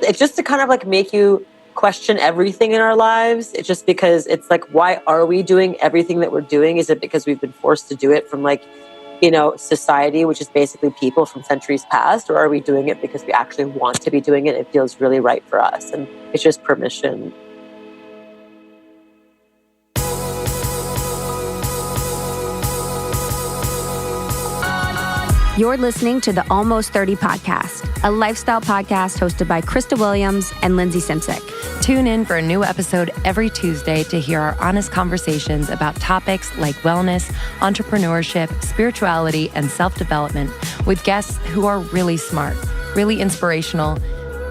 it's just to kind of like make you question everything in our lives. It's just because it's like, why are we doing everything that we're doing? Is it because we've been forced to do it from like, you know, society, which is basically people from centuries past, or are we doing it because we actually want to be doing it? It feels really right for us. And it's just permission. You're listening to the Almost 30 podcast, a lifestyle podcast hosted by Krista Williams and Lindsay Simsick. Tune in for a new episode every Tuesday to hear our honest conversations about topics like wellness, entrepreneurship, spirituality, and self-development with guests who are really smart, really inspirational,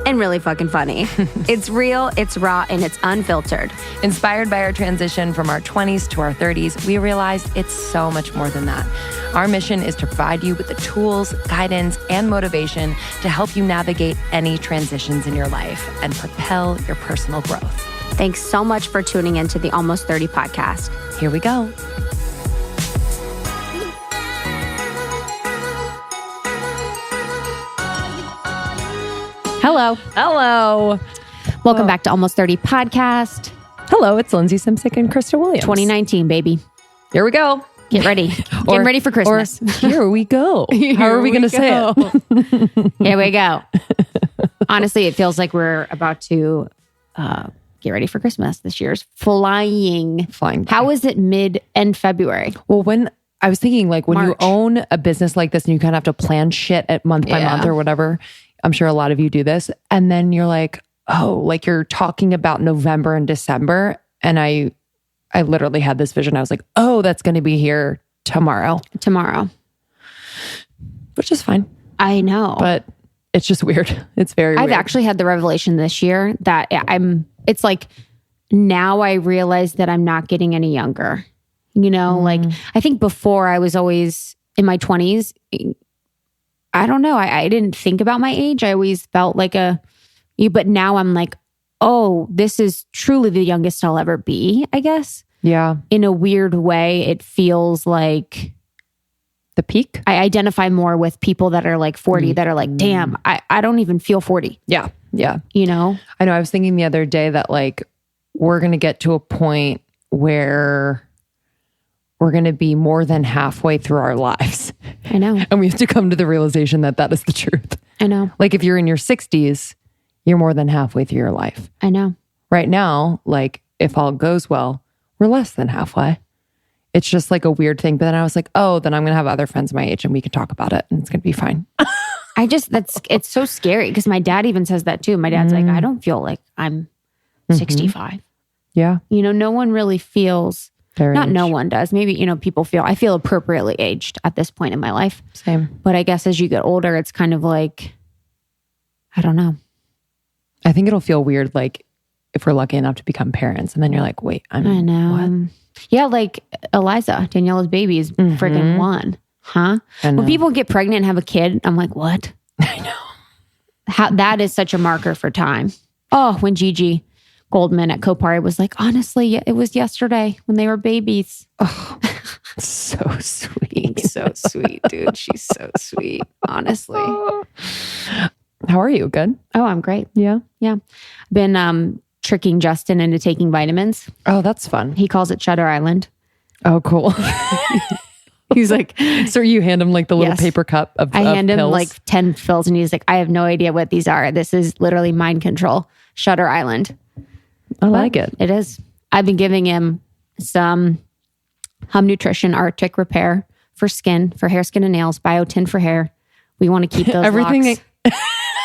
and really fucking funny. It's real, it's raw, and it's unfiltered. Inspired by our transition from our 20s to our 30s, we realized it's so much more than that. Our mission is to provide you with the tools, guidance, and motivation to help you navigate any transitions in your life and propel your personal growth. Thanks so much for tuning into the Almost 30 podcast. Here we go. Hello. Hello. Welcome back to Almost 30 podcast. Hello, it's Lindsay Simsick and Krista Williams. 2019, baby. Here we go. Get ready. Getting ready for Christmas. Here we go. How are we going to say it? Here we go. Honestly, it feels like we're about to get ready for Christmas. This year's flying. How is it end February? Well, when I was thinking like when March. you own a business like this and you kind of have to plan shit at month by month or whatever, I'm sure a lot of you do this. And then you're like, oh, like you're talking about November and December. And I literally had this vision. I was like, oh, that's going to be here tomorrow. Which is fine. I know. But it's just weird. It's very weird. I've actually had the revelation this year that it's like now I realize that I'm not getting any younger. You know, like I think before I was always in my 20s. I don't know. I didn't think about my age. I always felt like but now I'm like, oh, this is truly the youngest I'll ever be, I guess. Yeah. In a weird way, it feels like the peak. I identify more with people that are like 40 that are like, damn, I don't even feel 40. Yeah. Yeah. You know? I know. I was thinking the other day that like, we're going to get to a point where we're going to be more than halfway through our lives. I know. And we have to come to the realization that that is the truth. I know. Like if you're in your 60s, you're more than halfway through your life. I know. Right now, like if all goes well, we're less than halfway. It's just like a weird thing. But then I was like, oh, then I'm going to have other friends my age and we can talk about it and it's going to be fine. It's so scary because my dad even says that too. My dad's like, I don't feel like I'm 65. Yeah. You know, no one really feels... Not aged. no one does. Maybe, you know, I feel appropriately aged at this point in my life. Same. But I guess as you get older, it's kind of like, I don't know. I think it'll feel weird, like if we're lucky enough to become parents. And then you're like, wait, I know. what? Yeah, like Eliza, Daniela's baby is friggin' 1. Huh? When people get pregnant and have a kid, I'm like, what? I know. That is such a marker for time. Oh, when Gigi Goldman at Kopari was like, honestly, it was yesterday when they were babies. Oh, so sweet. So sweet, dude. She's so sweet, honestly. How are you? Good? Oh, I'm great. Yeah? Yeah. Been tricking Justin into taking vitamins. Oh, that's fun. He calls it Shutter Island. Oh, cool. He's like, so you hand him like the little paper cup of pills? I hand him like 10 pills and he's like, I have no idea what these are. This is literally mind control. Shutter Island. I like it. It is. I've been giving him some Hum Nutrition Arctic Repair for skin, for hair, skin, and nails, Biotin for hair. We want to keep those locks.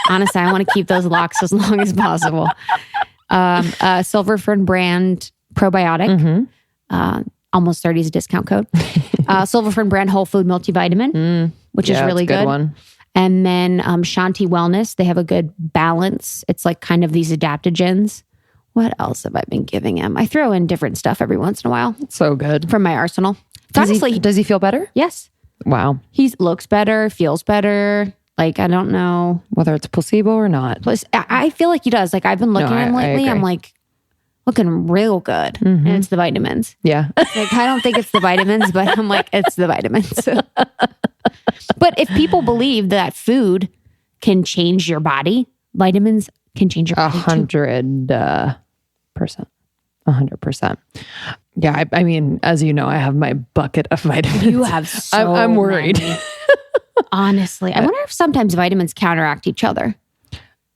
Honestly, I want to keep those locks as long as possible. Silver Fern brand probiotic. Almost 30 is a discount code. Silver Fern brand whole food multivitamin, which is really good. One. And then Shanti Wellness. They have a good balance. It's like kind of these adaptogens. What else have I been giving him? I throw in different stuff every once in a while. So good. From my arsenal. Does he feel better? Yes. Wow. He looks better, feels better. Like, I don't know. Whether it's placebo or not. I feel like he does. Like, I've been looking at him lately. I'm like, looking real good. And it's the vitamins. Yeah. Like, I don't think it's the vitamins, but I'm like, it's the vitamins. But if people believe that food can change your body, vitamins can change your body. 100%. 100%. Yeah. I mean, as you know, I have my bucket of vitamins. You have so I'm worried. many. Honestly, I wonder if sometimes vitamins counteract each other.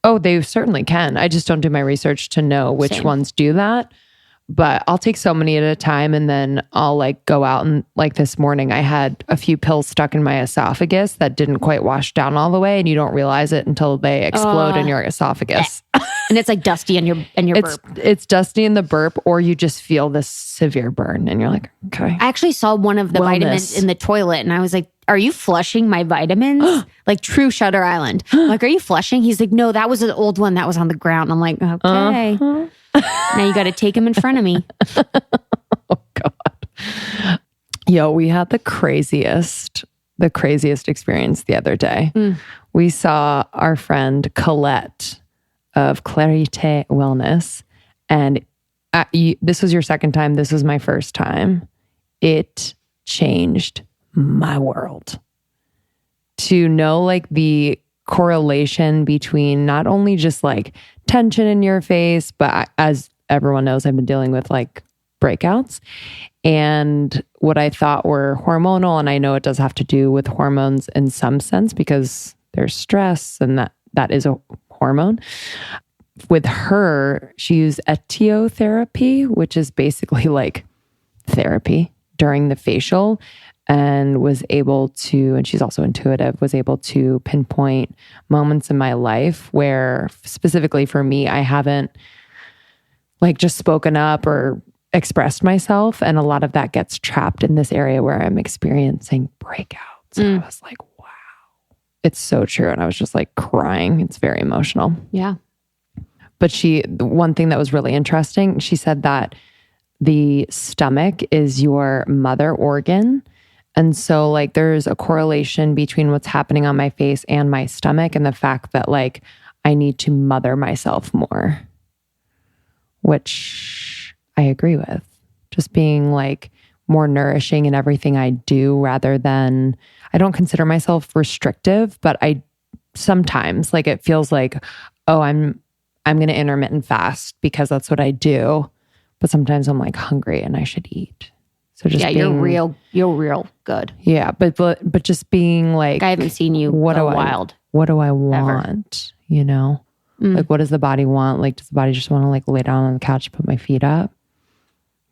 Oh, they certainly can. I just don't do my research to know which ones do that. But I'll take so many at a time, and then I'll like go out and like this morning I had a few pills stuck in my esophagus that didn't quite wash down all the way, and you don't realize it until they explode in your esophagus. And it's like dusty in your burp. It's dusty in the burp, or you just feel this severe burn and you're like, okay. I actually saw one of the vitamins in the toilet and I was like, are you flushing my vitamins? Like true Shutter Island. Like, are you flushing? He's like, no, that was an old one that was on the ground. I'm like, okay. Now you got to take him in front of me. Oh God. Yo, we had the craziest experience the other day. We saw our friend Colette of Clarité Wellness. And this was your second time. This was my first time. It changed my world. To know like the correlation between not only just like tension in your face, but as everyone knows, I've been dealing with like breakouts and what I thought were hormonal. And I know it does have to do with hormones in some sense because there's stress and that is a hormone. With her, she used etiotherapy, which is basically like therapy during the facial, and was able to, and she's also intuitive, was able to pinpoint moments in my life where specifically for me, I haven't like just spoken up or expressed myself. And a lot of that gets trapped in this area where I'm experiencing breakouts. And I was like, wow, it's so true. And I was just like crying. It's very emotional. Yeah. But the one thing that was really interesting, she said that the stomach is your mother organ. And so like there's a correlation between what's happening on my face and my stomach and the fact that like I need to mother myself more, which I agree with. Just being like more nourishing in everything I do rather than, I don't consider myself restrictive, but I sometimes like it feels like, oh, I'm going to intermittent fast because that's what I do. But sometimes I'm like hungry and I should eat. So just you're real good. Yeah, but just being like, I haven't seen you wild. What do I want? Ever. You know, like what does the body want? Like, does the body just want to like lay down on the couch, put my feet up?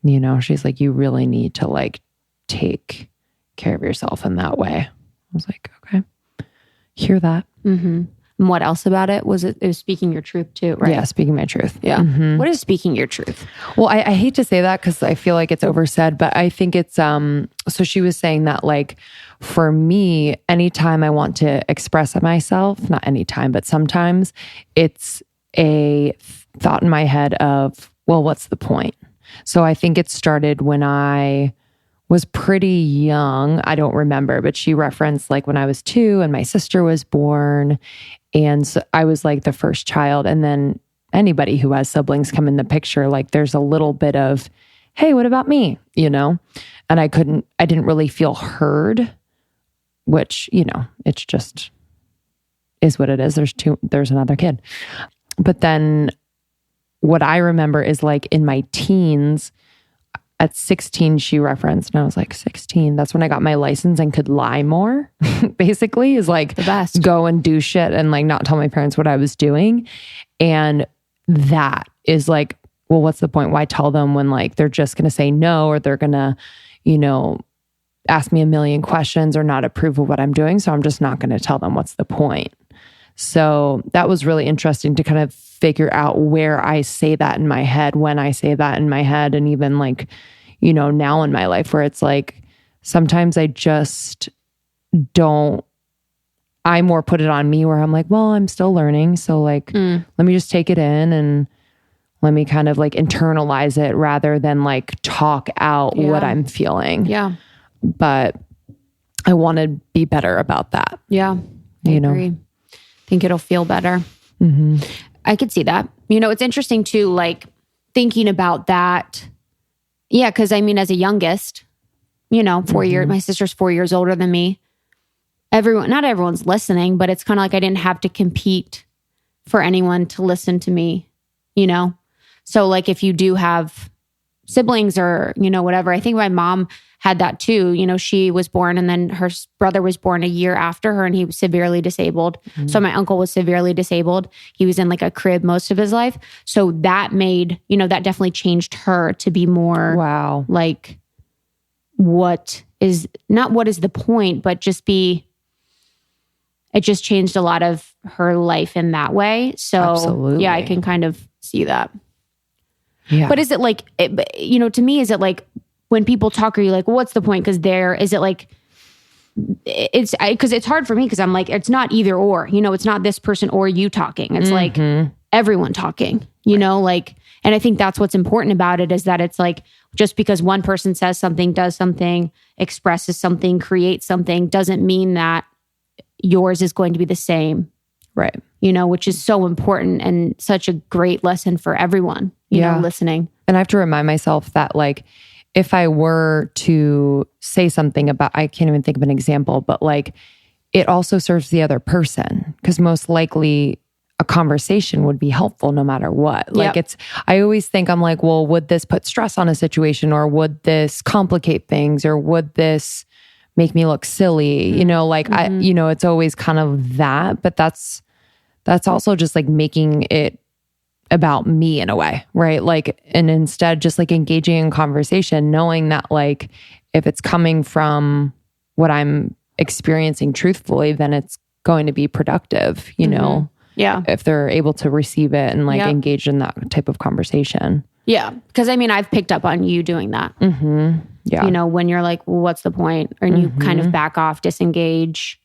You know, she's like, you really need to like take care of yourself in that way. I was like, okay, hear that. Mm-hmm. And what else about it? It was speaking your truth too, right? Yeah, speaking my truth. Yeah. Mm-hmm. What is speaking your truth? Well, I hate to say that because I feel like it's oversaid, but I think it's, so she was saying that like, for me, anytime I want to express myself, not anytime, but sometimes it's a thought in my head of, well, what's the point? So I think it started when I was pretty young. I don't remember, but she referenced like when I was 2 and my sister was born. And so I was like the first child. And then anybody who has siblings come in the picture, like there's a little bit of, hey, what about me? You know? And I didn't really feel heard, which, you know, it's just is what it is. There's another kid. But then what I remember is like in my teens, at 16, she referenced, and I was like, 16, that's when I got my license and could lie more, basically, is like the best. Go and do shit and like not tell my parents what I was doing. And that is like, well, what's the point? Why tell them when like they're just going to say no, or they're going to, you know, ask me a million questions or not approve of what I'm doing. So I'm just not going to tell them. What's the point? So that was really interesting to kind of figure out where I say that in my head, when I say that in my head, and even like, you know, now in my life where it's like, sometimes I just don't, I more put it on me where I'm like, well, I'm still learning. So like, let me just take it in and let me kind of like internalize it rather than like talk out what I'm feeling. Yeah. But I want to be better about that. Yeah. I agree. Think it'll feel better. Mm-hmm. I could see that. You know, it's interesting too, like thinking about that. Yeah. Cause I mean, as a youngest, you know, 4 years, my sister's 4 years older than me. Not everyone's listening, but it's kind of like I didn't have to compete for anyone to listen to me, you know? So like if you do have siblings or, you know, whatever, I think my mom had that too. You know, she was born and then her brother was born a year after her and he was severely disabled. So my uncle was severely disabled. He was in like a crib most of his life. So that made, you know, that definitely changed her to be more like what is the point, but it just changed a lot of her life in that way. So Absolutely. Yeah, I can kind of see that. Yeah. But is it like, you know, to me, is it like when people talk, are you like, well, what's the point? Is it like, because it's hard for me because I'm like, it's not either or, you know, it's not this person or you talking. It's like everyone talking, you know, like, and I think that's what's important about it is that it's like, just because one person says something, does something, expresses something, creates something, doesn't mean that yours is going to be the same. Right. You know, which is so important and such a great lesson for everyone, you know, listening. And I have to remind myself that like, if I were to say something about, I can't even think of an example, but like, it also serves the other person because most likely a conversation would be helpful no matter what. Like I always think I'm like, well, would this put stress on a situation or would this complicate things or would this make me look silly? You know, like you know, it's always kind of that, but that's also just like making it about me in a way, right? Like, and instead just like engaging in conversation, knowing that like, if it's coming from what I'm experiencing truthfully, then it's going to be productive, you know? Yeah. If they're able to receive it and like engage in that type of conversation. Yeah. Because I mean, I've picked up on you doing that. Yeah. You know, when you're like, well, what's the point? And you kind of back off, disengage.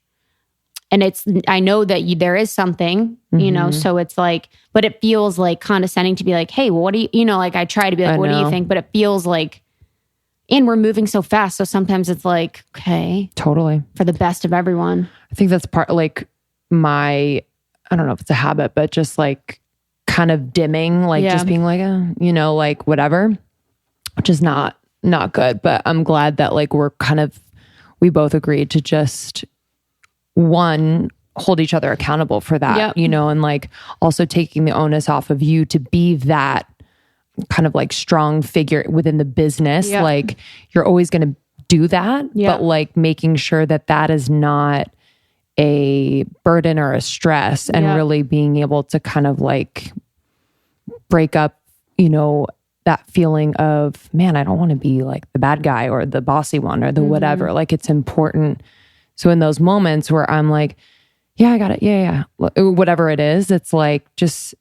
And I know that there is something, you know, so it's like, but it feels like condescending to be like, hey, well, what do you know, like I try to be like, what do you think? But it feels like, and we're moving so fast. So sometimes it's like, okay. Totally. For the best of everyone. I think that's part like I don't know if it's a habit, but just like kind of dimming, like just being like, you know, like whatever, which is not good. But I'm glad that like we both agreed to just hold each other accountable for that, you know, and like also taking the onus off of you to be that kind of like strong figure within the business. Like you're always going to do that, but like making sure that that is not a burden or a stress and really being able to kind of like break up, you know, that feeling of, man, I don't want to be like the bad guy or the bossy one or the whatever. Like it's important. So in those moments where I'm like, yeah, I got it. Yeah. Whatever it is, it's like just,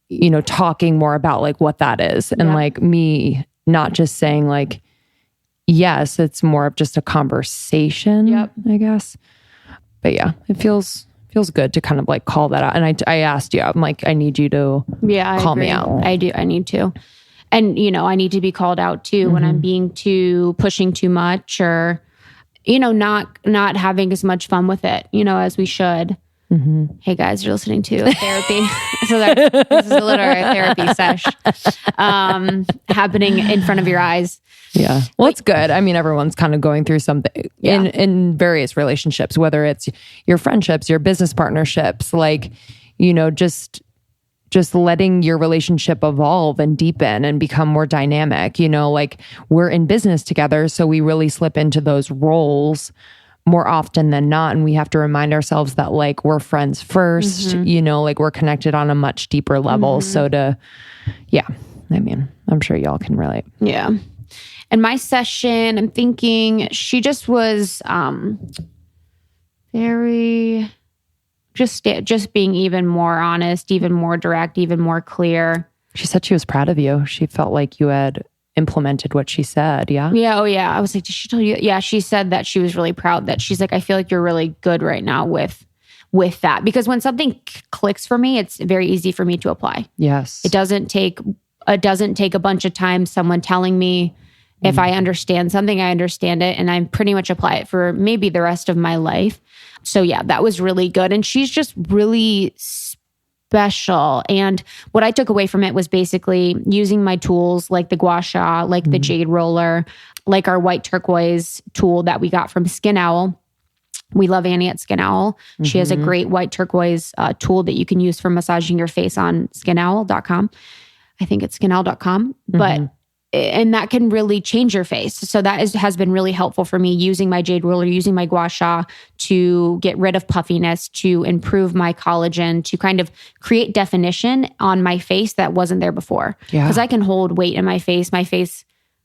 you know, talking more about like what that is and like me not just saying like, yes, it's more of just a conversation, I guess. But yeah, it feels good to kind of like call that out. And I asked you, I'm like, I need you to call me out. I do. I need to. And, you know, I need to be called out too when I'm being pushing too much or, you know, not having as much fun with it, you know, as we should. Hey guys, you're listening to therapy. So this is a literary therapy sesh happening in front of your eyes. Yeah. Well, it's good. I mean, everyone's kind of going through something in various relationships, whether it's your friendships, your business partnerships, like, you know, just letting your relationship evolve and deepen and become more dynamic. You know, like we're in business together, so we really slip into those roles more often than not. And we have to remind ourselves that like we're friends first, you know, like we're connected on a much deeper level. So I mean, I'm sure y'all can relate. Yeah. And my session, I'm thinking she just was very just being even more honest, even more direct, even more clear. She said she was proud of you. She felt like you had implemented what she said. Yeah. Yeah. Oh yeah. I was like, did she tell you? Yeah. She said that she was really proud that she's like, I feel like you're really good right now with that. Because when something clicks for me, it's very easy for me to apply. Yes. It doesn't take a bunch of time, someone telling me if I understand something, I understand it. And I pretty much apply it for maybe the rest of my life. So yeah, that was really good. And she's just really special. And what I took away from it was basically using my tools like the gua sha, like the jade roller, like our white turquoise tool that we got from Skin Owl. We love Annie at Skin Owl. She has a great white turquoise tool that you can use for massaging your face on skinowl.com. I think it's skinowl.com. But and that can really change your face. So that has been really helpful for me, using my jade roller, using my gua sha to get rid of puffiness, to improve my collagen, to kind of create definition on my face that wasn't there before. Because I can hold weight in my face.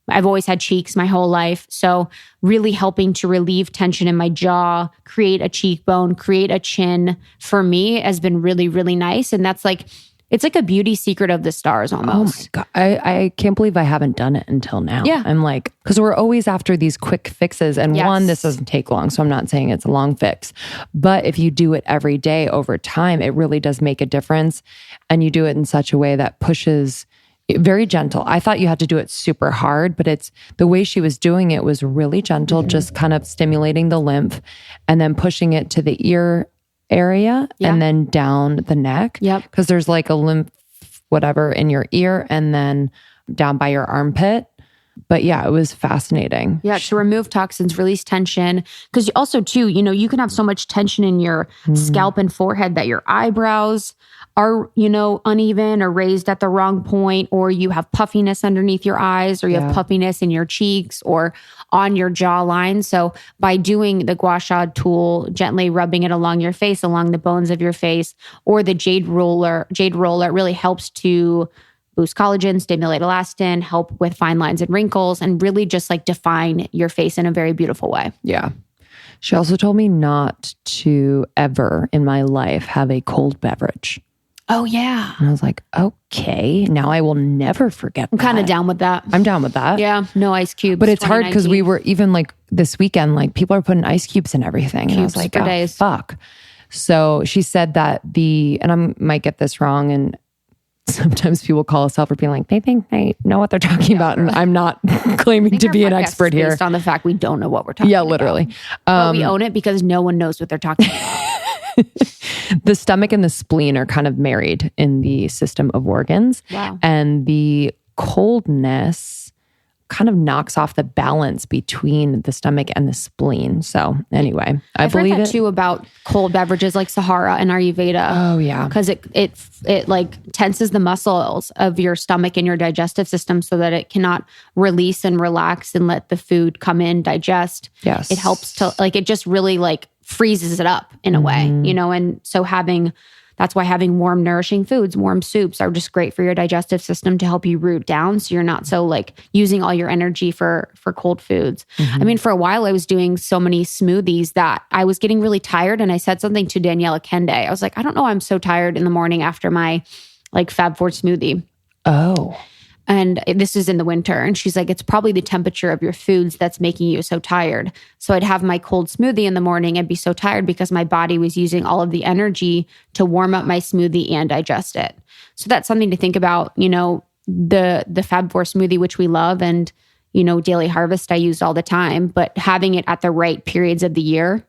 I've always had cheeks my whole life. So really helping to relieve tension in my jaw, create a cheekbone, create a chin for me has been really, really nice. And that's like, it's like a beauty secret of the stars almost. Oh my God. I can't believe I haven't done it until now. Yeah. I'm like, because we're always after these quick fixes. And one, this doesn't take long. So I'm not saying it's a long fix. But if you do it every day over time, it really does make a difference. And you do it in such a way that pushes very gentle. I thought you had to do it super hard, but it's the way she was doing it was really gentle, just kind of stimulating the lymph and then pushing it to the ear area and then down the neck. Because there's like a lymph, whatever, in your ear and then down by your armpit. But yeah, it was fascinating. Yeah, to remove toxins, release tension. Because also too, you can have so much tension in your scalp and forehead that your eyebrows are, uneven or raised at the wrong point, or you have puffiness underneath your eyes, or you have puffiness in your cheeks or on your jawline. So by doing the gua sha tool, gently rubbing it along your face, along the bones of your face, or the jade roller, it really helps to boost collagen, stimulate elastin, help with fine lines and wrinkles, and really just like define your face in a very beautiful way. Yeah. She also told me not to ever in my life have a cold beverage. Oh, yeah. And I was like, okay, now I will never forget I'm kind of down with that. I'm down with that. Yeah, no ice cubes. But it's hard because we were even like this weekend, like people are putting ice cubes and everything. And I was like, for days. Fuck. So she said that and I might get this wrong, and sometimes people call us out for being like, they think they know what they're talking about. And I'm not claiming to be an expert here. Based on the fact we don't know what we're talking about. Yeah, literally. But we own it because no one knows what they're talking about. The stomach and the spleen are kind of married in the system of organs. Wow. And the coldness kind of knocks off the balance between the stomach and the spleen. So anyway, I've heard that too about cold beverages like Sahara and Ayurveda. Oh yeah. Because it like tenses the muscles of your stomach and your digestive system so that it cannot release and relax and let the food come in, digest. Yes. It helps to it just really freezes it up in a way, and so that's why having warm, nourishing foods, warm soups are just great for your digestive system to help you root down. So you're not so using all your energy for cold foods. I mean, for a while I was doing so many smoothies that I was getting really tired. And I said something to Daniela Kende. I was like, I don't know, I'm so tired in the morning after my Fab 4 smoothie. Oh. And this is in the winter. And she's like, it's probably the temperature of your foods that's making you so tired. So I'd have my cold smoothie in the morning and be so tired because my body was using all of the energy to warm up my smoothie and digest it. So that's something to think about, the Fab 4 smoothie, which we love, and, Daily Harvest I used all the time, but having it at the right periods of the year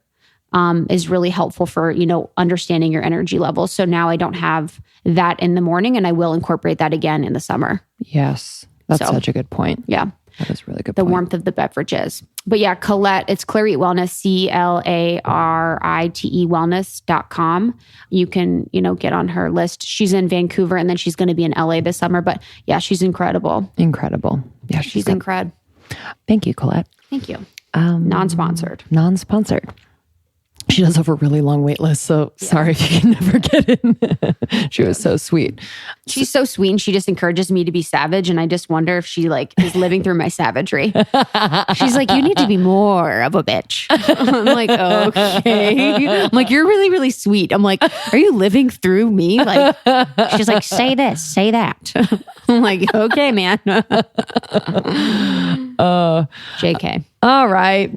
is really helpful for, understanding your energy levels. So now I don't have that in the morning, and I will incorporate that again in the summer. Yes. That's such a good point. Yeah. That is really good The point. warmth of the beverages. But yeah, Colette, it's Claire Eat Wellness, CLARITE wellness.com. You can, get on her list. She's in Vancouver, and then she's going to be in LA this summer. But yeah, she's incredible. Incredible. Yeah, she's incredible. Thank you, Colette. Thank you. Non-sponsored. Non-sponsored. She does have a really long wait list, so sorry if you can never get in. She was so sweet. She's so sweet, and she just encourages me to be savage, and I just wonder if she is living through my savagery. She's like, you need to be more of a bitch. I'm like, okay. I'm like, you're really, really sweet. I'm like, are you living through me? She's like, say this, say that. I'm like, okay, man. JK. All right.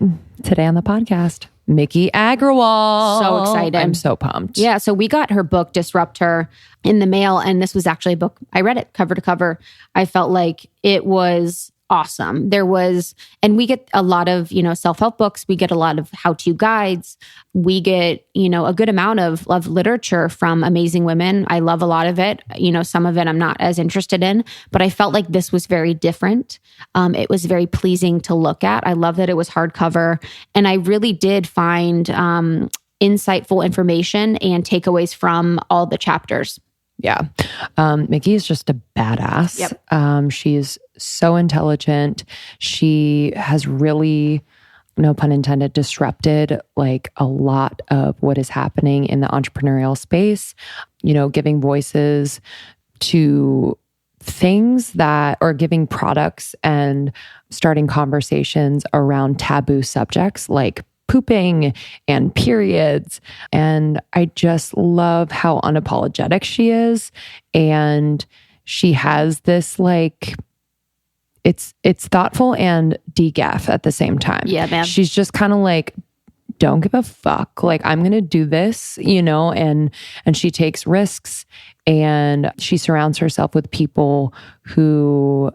Today on the podcast, Miki Agrawal. So excited. I'm so pumped. Yeah. So we got her book, Disrupt Her, in the mail. And this was actually a book. I read it cover to cover. I felt like it was awesome. And we get a lot of, self-help books. We get a lot of how-to guides. We get, a good amount of literature from amazing women. I love a lot of it. Some of it I'm not as interested in, but I felt like this was very different. It was very pleasing to look at. I love that it was hardcover. And I really did find insightful information and takeaways from all the chapters. Yeah. Miki is just a badass. Yep. She's so intelligent. She has really, no pun intended, disrupted like a lot of what is happening in the entrepreneurial space, giving voices to things or giving products and starting conversations around taboo subjects like pooping and periods. And I just love how unapologetic she is. And she has this like, it's thoughtful and degaff at the same time. Yeah, man. She's just kind of like, don't give a fuck. Like, I'm going to do this, and she takes risks and she surrounds herself with people who,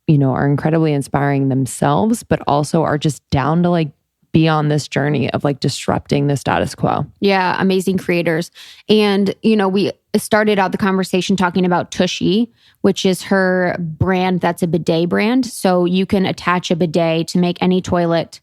are incredibly inspiring themselves, but also are just down to like be on this journey of like disrupting the status quo. Yeah, amazing creators. And, we started out the conversation talking about TUSHY, which is her brand that's a bidet brand. So you can attach a bidet to make any toilet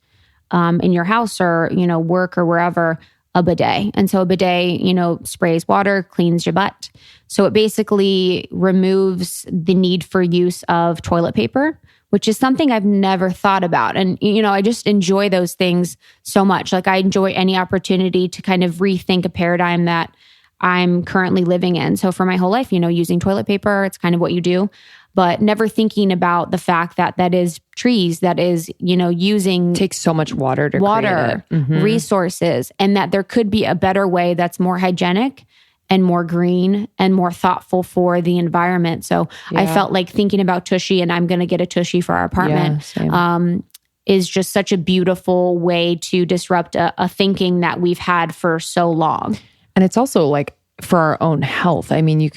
in your house or, work or wherever a bidet. And so a bidet, sprays water, cleans your butt. So it basically removes the need for use of toilet paper, which is something I've never thought about. And, I just enjoy those things so much. Like I enjoy any opportunity to kind of rethink a paradigm that I'm currently living in. So for my whole life, using toilet paper, it's kind of what you do, but never thinking about the fact that is trees, that is, using... Takes so much water to create it. Mm-hmm. Resources, and that there could be a better way that's more hygienic and more green and more thoughtful for the environment. So yeah. I felt like thinking about TUSHY, and I'm going to get a TUSHY for our apartment, is just such a beautiful way to disrupt a thinking that we've had for so long. And it's also like for our own health. I mean,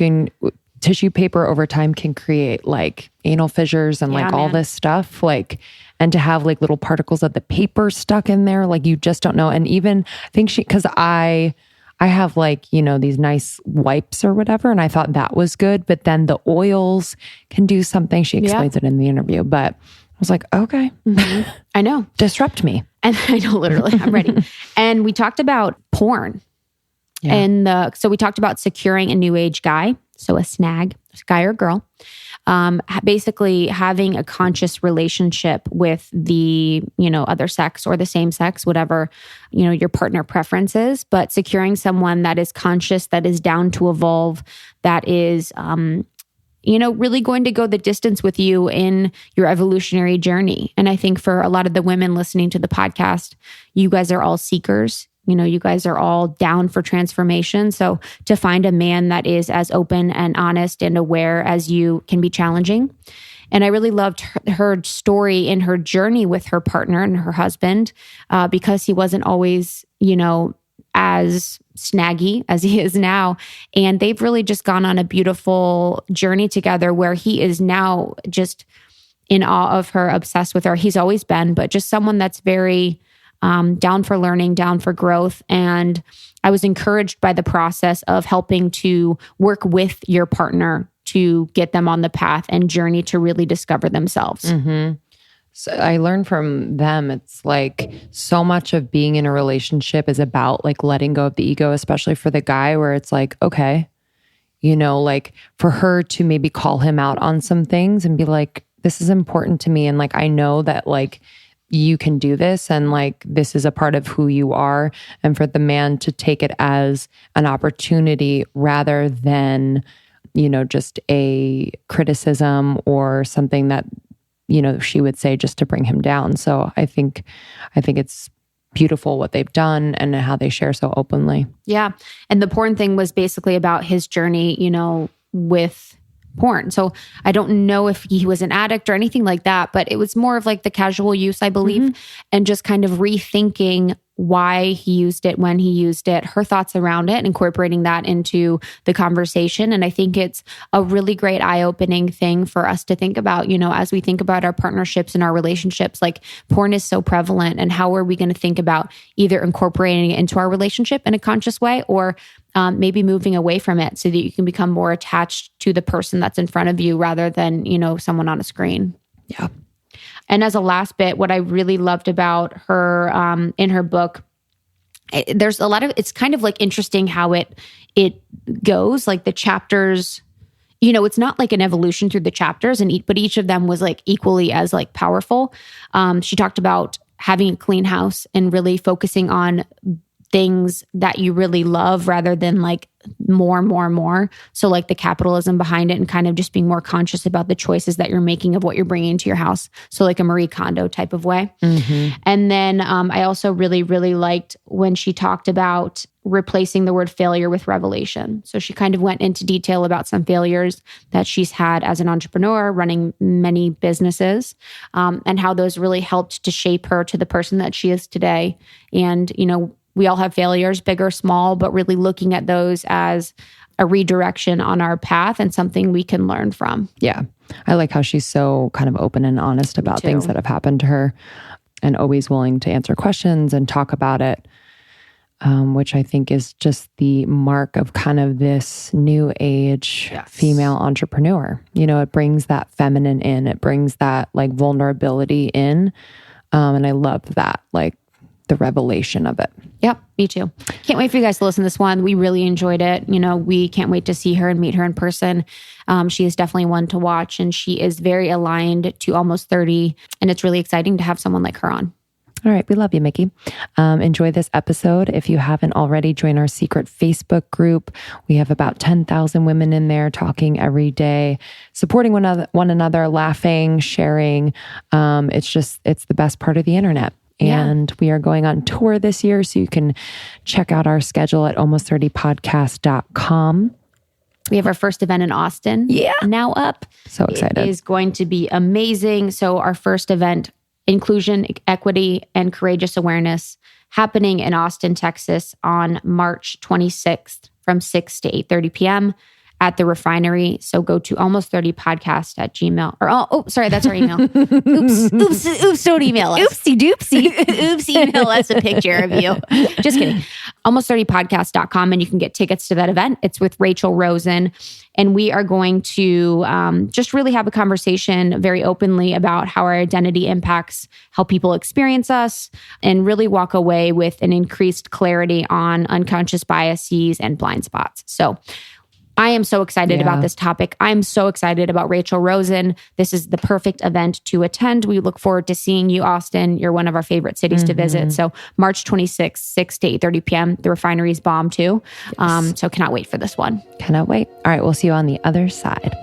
tissue paper over time can create like anal fissures and all this stuff, like, and to have like little particles of the paper stuck in there, like you just don't know. And even I think because I have like, these nice wipes or whatever. And I thought that was good. But then the oils can do something. She explains it in the interview. But I was like, okay. Mm-hmm. I know. Disrupt me. And I know, literally, I'm ready. And we talked about porn. Yeah. And so we talked about securing a new age guy. So a snag, guy or girl. Basically having a conscious relationship with the, other sex or the same sex, whatever, your partner preference is, but securing someone that is conscious, that is down to evolve, that is, really going to go the distance with you in your evolutionary journey. And I think for a lot of the women listening to the podcast, you guys are all seekers. You guys are all down for transformation. So to find a man that is as open and honest and aware as you can be challenging. And I really loved her story in her journey with her partner and her husband, because he wasn't always, as snaggy as he is now. And they've really just gone on a beautiful journey together where he is now just in awe of her, obsessed with her. He's always been, but just someone that's very... down for learning, down for growth. And I was encouraged by the process of helping to work with your partner to get them on the path and journey to really discover themselves. Mm-hmm. So I learned from them, it's like so much of being in a relationship is about like letting go of the ego, especially for the guy, where it's like, okay, like for her to maybe call him out on some things and be like, this is important to me. And like, I know that like, you can do this and like this is a part of who you are, and for the man to take it as an opportunity rather than just a criticism or something that she would say just to bring him down. So I think it's beautiful what they've done and how they share so openly. Yeah. And the porn thing was basically about his journey with porn. So I don't know if he was an addict or anything like that, but it was more of like the casual use, I believe, and just kind of rethinking why he used it, when he used it, her thoughts around it, incorporating that into the conversation. And I think it's a really great eye-opening thing for us to think about, as we think about our partnerships and our relationships. Like, porn is so prevalent, and how are we going to think about either incorporating it into our relationship in a conscious way, or maybe moving away from it so that you can become more attached to the person that's in front of you rather than, someone on a screen. Yeah. And as a last bit, what I really loved about her in her book, there's a lot of, it's kind of like interesting how it goes, like the chapters, it's not like an evolution through the chapters, but each of them was like equally as like powerful. She talked about having a clean house and really focusing on things that you really love rather than like more. So like the capitalism behind it, and kind of just being more conscious about the choices that you're making of what you're bringing into your house. So like a Marie Kondo type of way. And then I also really, really liked when she talked about replacing the word failure with revelation. So she kind of went into detail about some failures that she's had as an entrepreneur running many businesses, and how those really helped to shape her to the person that she is today. And, we all have failures, big or small, but really looking at those as a redirection on our path and something we can learn from. Yeah. I like how she's so kind of open and honest about things that have happened to her, and always willing to answer questions and talk about it, which I think is just the mark of kind of this new age female entrepreneur. It brings that feminine in, it brings that like vulnerability in. And I love that, like the revelation of it. Yep, me too. Can't wait for you guys to listen to this one. We really enjoyed it. We can't wait to see her and meet her in person. She is definitely one to watch, and she is very aligned to Almost 30. And it's really exciting to have someone like her on. All right. We love you, Miki. Enjoy this episode. If you haven't already, join our secret Facebook group. We have about 10,000 women in there talking every day, supporting one another, laughing, sharing. It's the best part of the internet. And we are going on tour this year, so you can check out our schedule at almost30podcast.com. We have our first event in Austin. Now up. So excited. It is going to be amazing. So our first event, Inclusion, Equity, and Courageous Awareness, happening in Austin, Texas on March 26th from 6 to 8:30 p.m. at the Refinery. So go to almost30podcast at Gmail. Sorry, that's our email. Oops, don't email us. Oopsie doopsie. Oops, email us a picture of you. Just kidding. Almost30podcast.com, and you can get tickets to that event. It's with Rachel Rosen. And we are going to just really have a conversation very openly about how our identity impacts how people experience us, and really walk away with an increased clarity on unconscious biases and blind spots. So I am so excited about this topic. I'm so excited about Rachel Rosen. This is the perfect event to attend. We look forward to seeing you, Austin. You're one of our favorite cities to visit. So March 26th, 6 to 8:30 p.m. The Refinery's bomb too. Yes. So cannot wait for this one. Cannot wait. All right. We'll see you on the other side.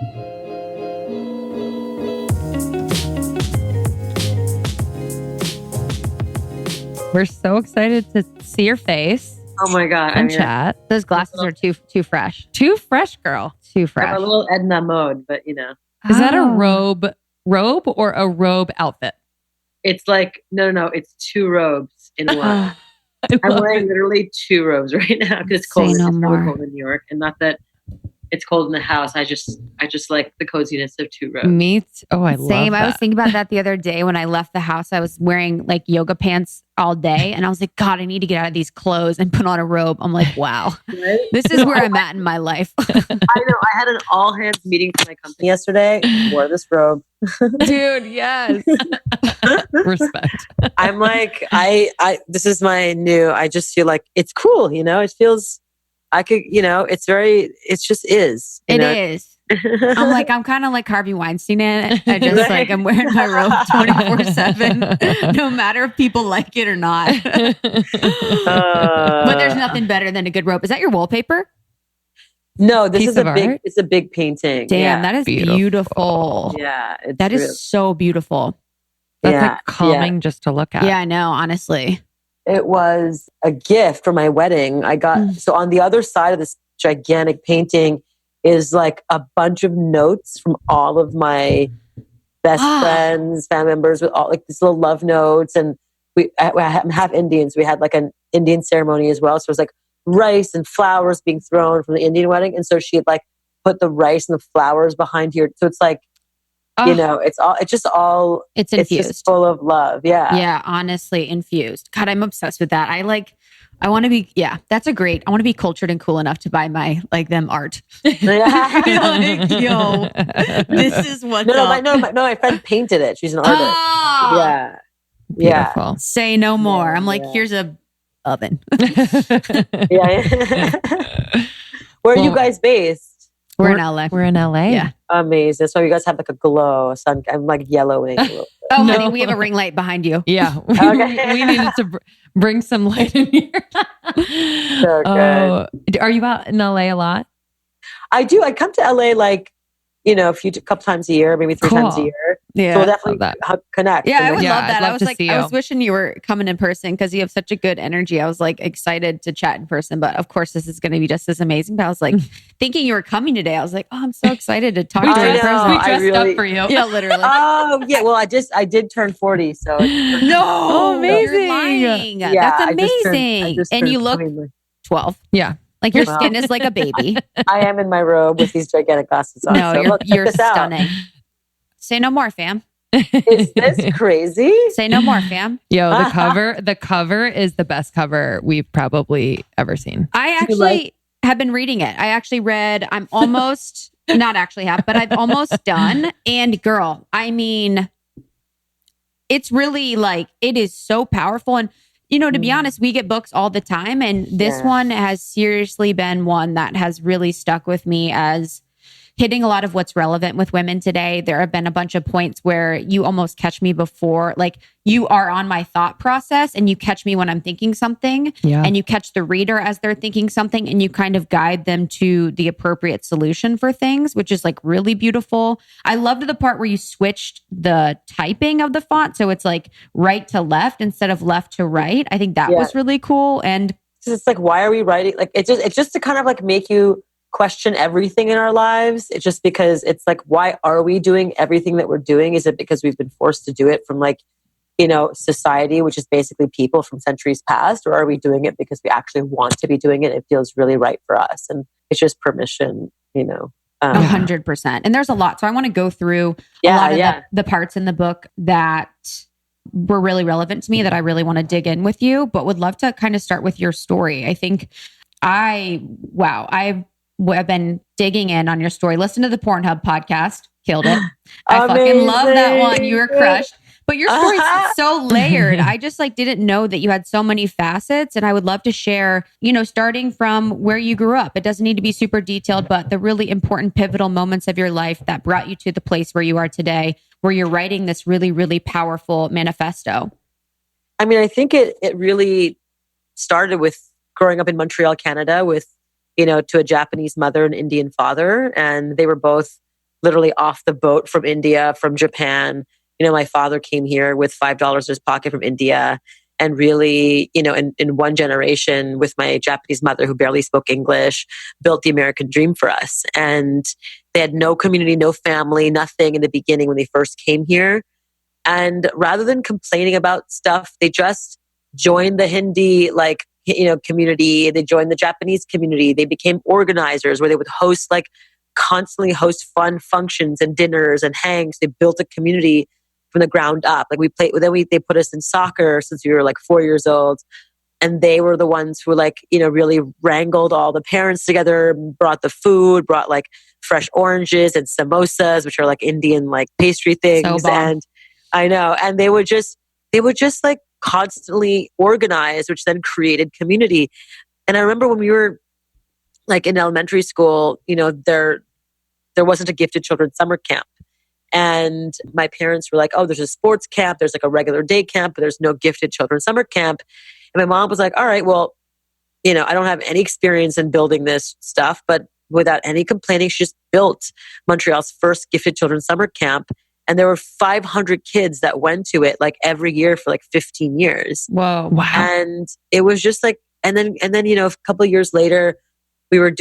We're so excited to see your face. Oh my God. And chat. Those glasses are too fresh. Too fresh, girl. Too fresh. I'm a little Edna mode, but Is that a robe or a robe outfit? It's like, no. It's two robes in one. I'm wearing literally two robes right now because it's cold. It's really cold in New York, and not that it's cold in the house. I just like the coziness of two robes. Me too. Oh, I love that. I was thinking about that the other day when I left the house. I was wearing like yoga pants all day, and I was like, God, I need to get out of these clothes and put on a robe. I'm like, wow, right? This is where I'm at in my life. I know. I had an all hands meeting for my company yesterday. Wore this robe. Dude, yes. Respect. I'm like, this is my new, I just feel like it's cool, it feels, I could, it just is. It is. I'm kind of like Harvey Weinstein in it. I just like, I'm wearing my robe 24/7, no matter if people like it or not. But there's nothing better than a good robe. Is that your wallpaper? No, this is it's a big painting. Damn, that is beautiful. Yeah. That is so beautiful. That's like calming just to look at. Yeah, I know, honestly. It was a gift for my wedding. I got, so on the other side of this gigantic painting is like a bunch of notes from all of my best friends, family members, with all like these little love notes. And I'm half Indian, so we had like an Indian ceremony as well. So it was like rice and flowers being thrown from the Indian wedding. And so she had like put the rice and the flowers behind here. So it's like, it's infused. Just full of love. Yeah. Yeah. Honestly, infused. God, I'm obsessed with that. I want to be, that's I want to be cultured and cool enough to buy my, like them art. Like, yo, this is what's up. No, my friend painted it. She's an artist. Yeah. Beautiful. Yeah. Say no more. I'm like, here's a oven. Yeah. Where are you guys based? We're in LA. We're in LA. Yeah. Amazing. So you guys have like a glow. I'm like yellowing a little bit. Honey, we have a ring light behind you. Yeah. Okay. We needed to bring some light in here. So good. Are you out in LA a lot? I do. I come to LA like, a couple times a year, maybe 3 times a year. Yeah. So we'll definitely connect. Yeah, I would love that. I was like, I was wishing you were coming in person because you have such a good energy. I was like excited to chat in person, but of course this is going to be just as amazing. But I was like thinking you were coming today. I was like, oh, I'm so excited to talk to you in person. We dressed up for you. Yeah, literally. Oh, yeah. Well, I did turn 40. So no, amazing. You're lying. Yeah, That's amazing. And you look 12. Yeah. Like your skin is like a baby. I am in my robe with these gigantic glasses on. No, so you're stunning. Say no more, fam. Is this crazy? Say no more, fam. Yo, the cover is the best cover we've probably ever seen. I actually have been reading it. I actually read, I'm almost, not actually have, but I've almost done. And girl, I mean, it's really like, it is so powerful. And to be honest, we get books all the time. And this one has seriously been one that has really stuck with me as hitting a lot of what's relevant with women today. There have been a bunch of points where you almost catch me before, like you are on my thought process and you catch me when I'm thinking something and you catch the reader as they're thinking something and you kind of guide them to the appropriate solution for things, which is like really beautiful. I loved the part where you switched the typing of the font. So it's like right to left instead of left to right. I think that was really cool. And it's like, why are we writing? Like, it's just to kind of like make you question everything in our lives. It's just because it's like, why are we doing everything that we're doing? Is it because we've been forced to do it from like, society, which is basically people from centuries past, or are we doing it because we actually want to be doing it? It feels really right for us. And it's just permission, 100%. And there's a lot. So I want to go through a lot of the parts in the book that were really relevant to me that I really want to dig in with you, but would love to kind of start with your story. I think I've been digging in on your story. Listen to the Pornhub podcast. Killed it. I fucking love that one. You were crushed. But your story's so layered. I just didn't know that you had so many facets. And I would love to share, starting from where you grew up. It doesn't need to be super detailed, but the really important pivotal moments of your life that brought you to the place where you are today, where you're writing this really, really powerful manifesto. I mean, I think it really started with growing up in Montreal, Canada with to a Japanese mother and Indian father. And they were both literally off the boat from India, from Japan. My father came here with $5 in his pocket from India. And really, in one generation with my Japanese mother who barely spoke English, built the American dream for us. And they had no community, no family, nothing in the beginning when they first came here. And rather than complaining about stuff, they just joined the Hindi, community. They joined the Japanese community. They became organizers where they would constantly host fun functions and dinners and hangs. They built a community from the ground up. They put us in soccer since we were 4 years old. And they were the ones who really wrangled all the parents together, brought the food, brought fresh oranges and samosas, which are Indian pastry things. So bomb. And I know. And they would just constantly organized, which then created community. And I remember when we were in elementary school, there wasn't a gifted children summer camp. And my parents were like, oh, there's a sports camp, there's a regular day camp, but there's no gifted children summer camp. And my mom was like, all right, well, I don't have any experience in building this stuff, but without any complaining, she just built Montreal's first gifted children summer camp. And there were 500 kids that went to it every year for 15 years. Whoa. Wow. And it was just and then, a couple of years later, we were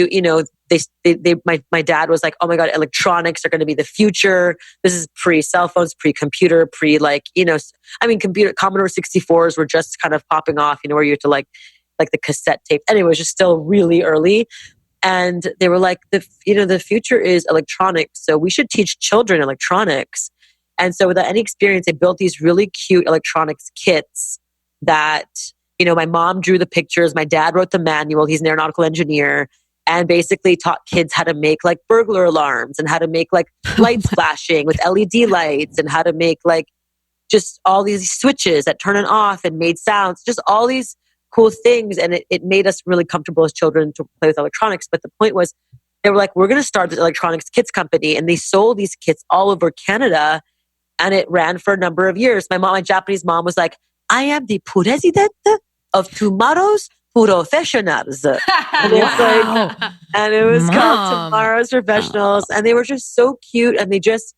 my dad was like, oh my God, electronics are going to be the future. This is pre cell phones, pre computer, computer, Commodore 64s were just kind of popping off, where you had to like the cassette tape. Anyway, it was just still really early. And they were like, the future is electronics. So we should teach children electronics. And so without any experience, they built these really cute electronics kits that, my mom drew the pictures. My dad wrote the manual. He's an aeronautical engineer, and basically taught kids how to make like burglar alarms and how to make like lights flashing with LED lights and how to make like just all these switches that turn and off and made sounds, just all these cool things. And it made us really comfortable as children to play with electronics. But the point was, they were like, we're going to start this electronics kits company. And they sold these kits all over Canada. And it ran for a number of years. My Japanese mom was like, I am the president of tomorrow's professionals. And it's like, and it was called Tomorrow's Professionals. And they were just so cute. And they just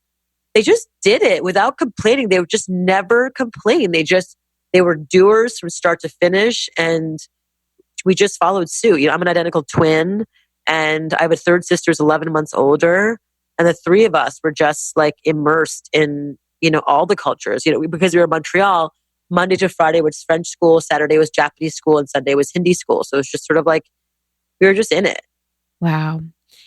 did it without complaining. They would just never complain. They were doers from start to finish. And we just followed suit. I'm an identical twin, and I have a third sister who's 11 months older. And the three of us were just like immersed in, all the cultures, because we were in Montreal. Monday to Friday was French school, Saturday was Japanese school, and Sunday was Hindi school. So it's just sort of like, we were just in it. Wow.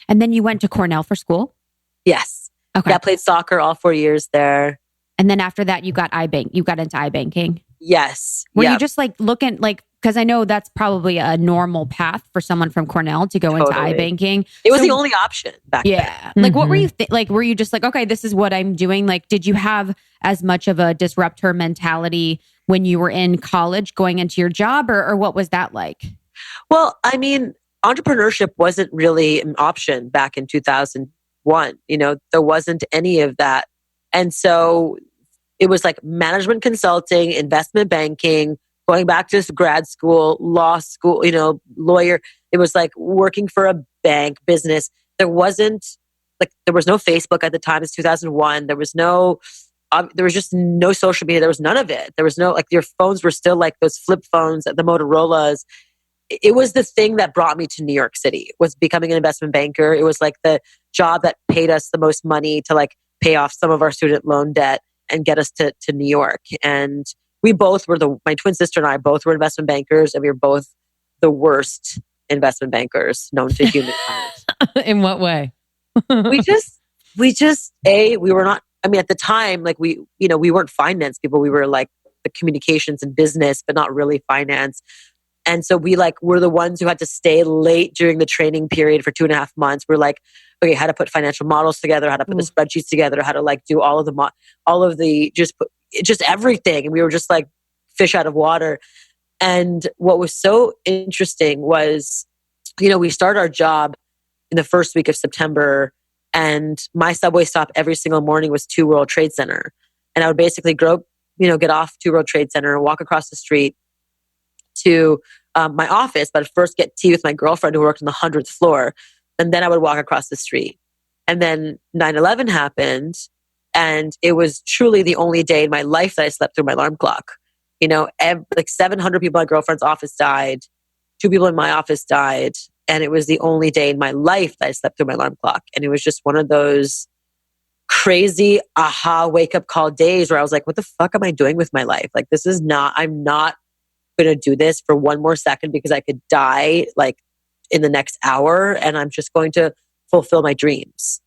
And then you went to Cornell for school? Yes. Okay. Yeah, I played soccer all 4 years there. And then after that, you got into iBanking? Yes. Were you just like looking like, because I know that's probably a normal path for someone from Cornell to go into iBanking. It was the only option back then. Yeah. Like, what were you were you just like, okay, this is what I'm doing? Like, did you have as much of a disruptor mentality when you were in college going into your job, or what was that like? Well, I mean, entrepreneurship wasn't really an option back in 2001. There wasn't any of that. And so it was like management consulting, investment banking, going back to grad school, law school, lawyer. It was like working for a bank, business. There was no Facebook at the time. It's 2001. There was just no social media. There was none of it. There was no, your phones were still like those flip phones, the Motorola's. It was the thing that brought me to New York City, was becoming an investment banker. It was like the job that paid us the most money to like pay off some of our student loan debt and get us to New York. And we both were my twin sister and I both were investment bankers, and we were both the worst investment bankers known to humankind. In what way? we were not, at the time, like we weren't finance people. We were like the communications and business, but not really finance. And so we were the ones who had to stay late during the training period for 2.5 months. We're like, okay, how to put financial models together, how to put the spreadsheets together, how to do all of the just everything. And we were just like fish out of water. And what was so interesting was, we started our job in the first week of September, and my subway stop every single morning was 2 World Trade Center. And I would basically get off 2 World Trade Center and walk across the street to my office, but first get tea with my girlfriend who worked on the 100th floor. And then I would walk across the street. And then 9/11 happened. And it was truly the only day in my life that I slept through my alarm clock. 700 people in my girlfriend's office died. 2 people in my office died. And it was the only day in my life that I slept through my alarm clock. And it was just one of those crazy wake up call days where I was like, what the fuck am I doing with my life? Like, I'm not going to do this for one more second because I could die in the next hour, and I'm just going to fulfill my dreams.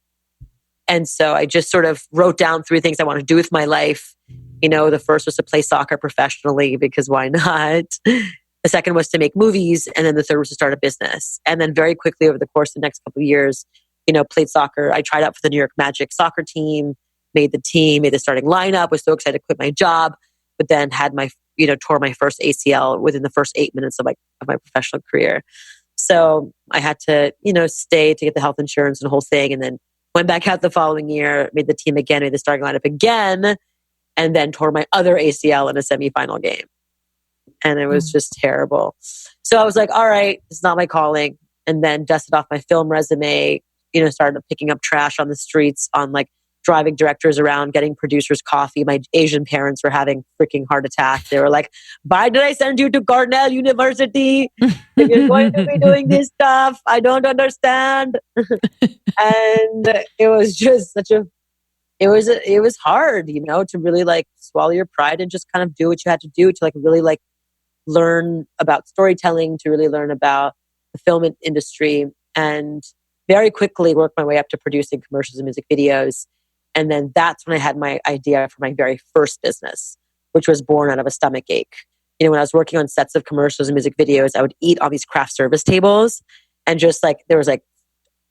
And so I just sort of wrote down 3 things I want to do with my life. The first was to play soccer professionally, because why not? The second was to make movies. And then the third was to start a business. And then very quickly over the course of the next couple of years, played soccer. I tried out for the New York Magic soccer team, made the team, made the starting lineup, was so excited to quit my job, but then had tore my first ACL within the first 8 minutes of my professional career. So I had to, stay to get the health insurance and the whole thing. And then went back out the following year, made the team again, made the starting lineup again, and then tore my other ACL in a semifinal game. And it was just terrible. So I was like, all right, it's not my calling. And then dusted off my film resume, started picking up trash on the streets on driving directors around, getting producers coffee. My Asian parents were having freaking heart attacks. They were like, why did I send you to Cornell University if you're going to be doing this stuff? I don't understand. And it was just it was hard, you know, to really like swallow your pride and just kind of do what you had to do to like really like learn about storytelling, to really learn about the film industry, and very quickly work my way up to producing commercials and music videos. And then that's when I had my idea for my very first business, which was born out of a stomach ache. You know, when I was working on sets of commercials and music videos, I would eat on these craft service tables, and just like there was like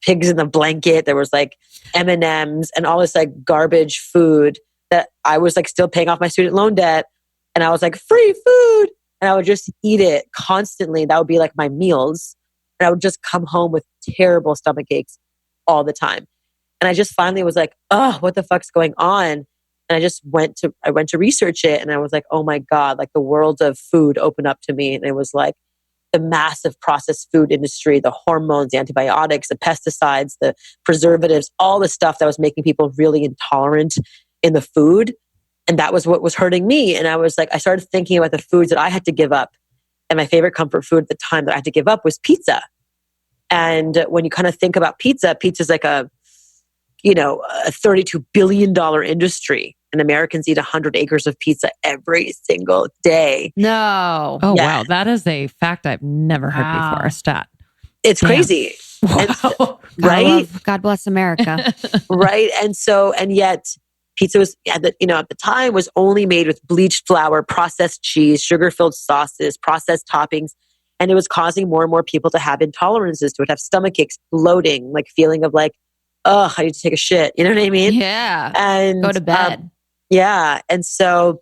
pigs in the blanket, there was like M&Ms and all this like garbage food that I was like still paying off my student loan debt. And I was like, free food. And I would just eat it constantly. That would be like my meals. And I would just come home with terrible stomach aches all the time. And I just finally was like, oh, what the fuck's going on? And I went to research it, and I was like, oh my God, like the world of food opened up to me. And it was like the massive processed food industry, the hormones, the antibiotics, the pesticides, the preservatives, all the stuff that was making people really intolerant in the food. And that was what was hurting me. And I was like, I started thinking about the foods that I had to give up. And my favorite comfort food at the time that I had to give up was pizza. And when you kind of think about pizza is like a $32 billion industry. And Americans eat 100 acres of pizza every single day. No. Oh, yeah. Wow. That is a fact I've never heard before, a stat. It's crazy. Wow. Right? God bless America. Right. And yet pizza was, at the time, was only made with bleached flour, processed cheese, sugar-filled sauces, processed toppings. And it was causing more and more people to have intolerances to it, have stomach aches, bloating, like feeling of like, oh, I need to take a shit. You know what I mean? Yeah. And go to bed. Yeah. And so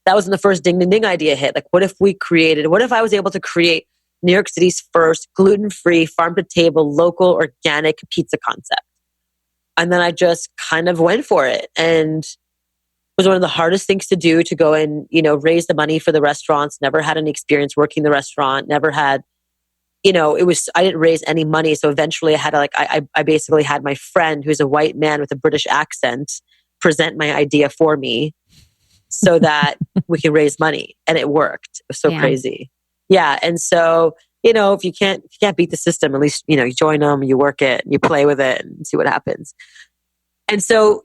that was when the first ding, ding, ding idea hit. Like, what if I was able to create New York City's first gluten-free, farm-to-table, local, organic pizza concept? And then I just kind of went for it. And it was one of the hardest things to do, to go and, raise the money for the restaurants. Never had any experience working the restaurant. Never had, I didn't raise any money. So eventually I had to I basically had my friend, who's a white man with a British accent, present my idea for me so that we can raise money. And it worked. It was so crazy. Yeah. And so, if you can't beat the system, at least, you join them, you work it, you play with it and see what happens. And so,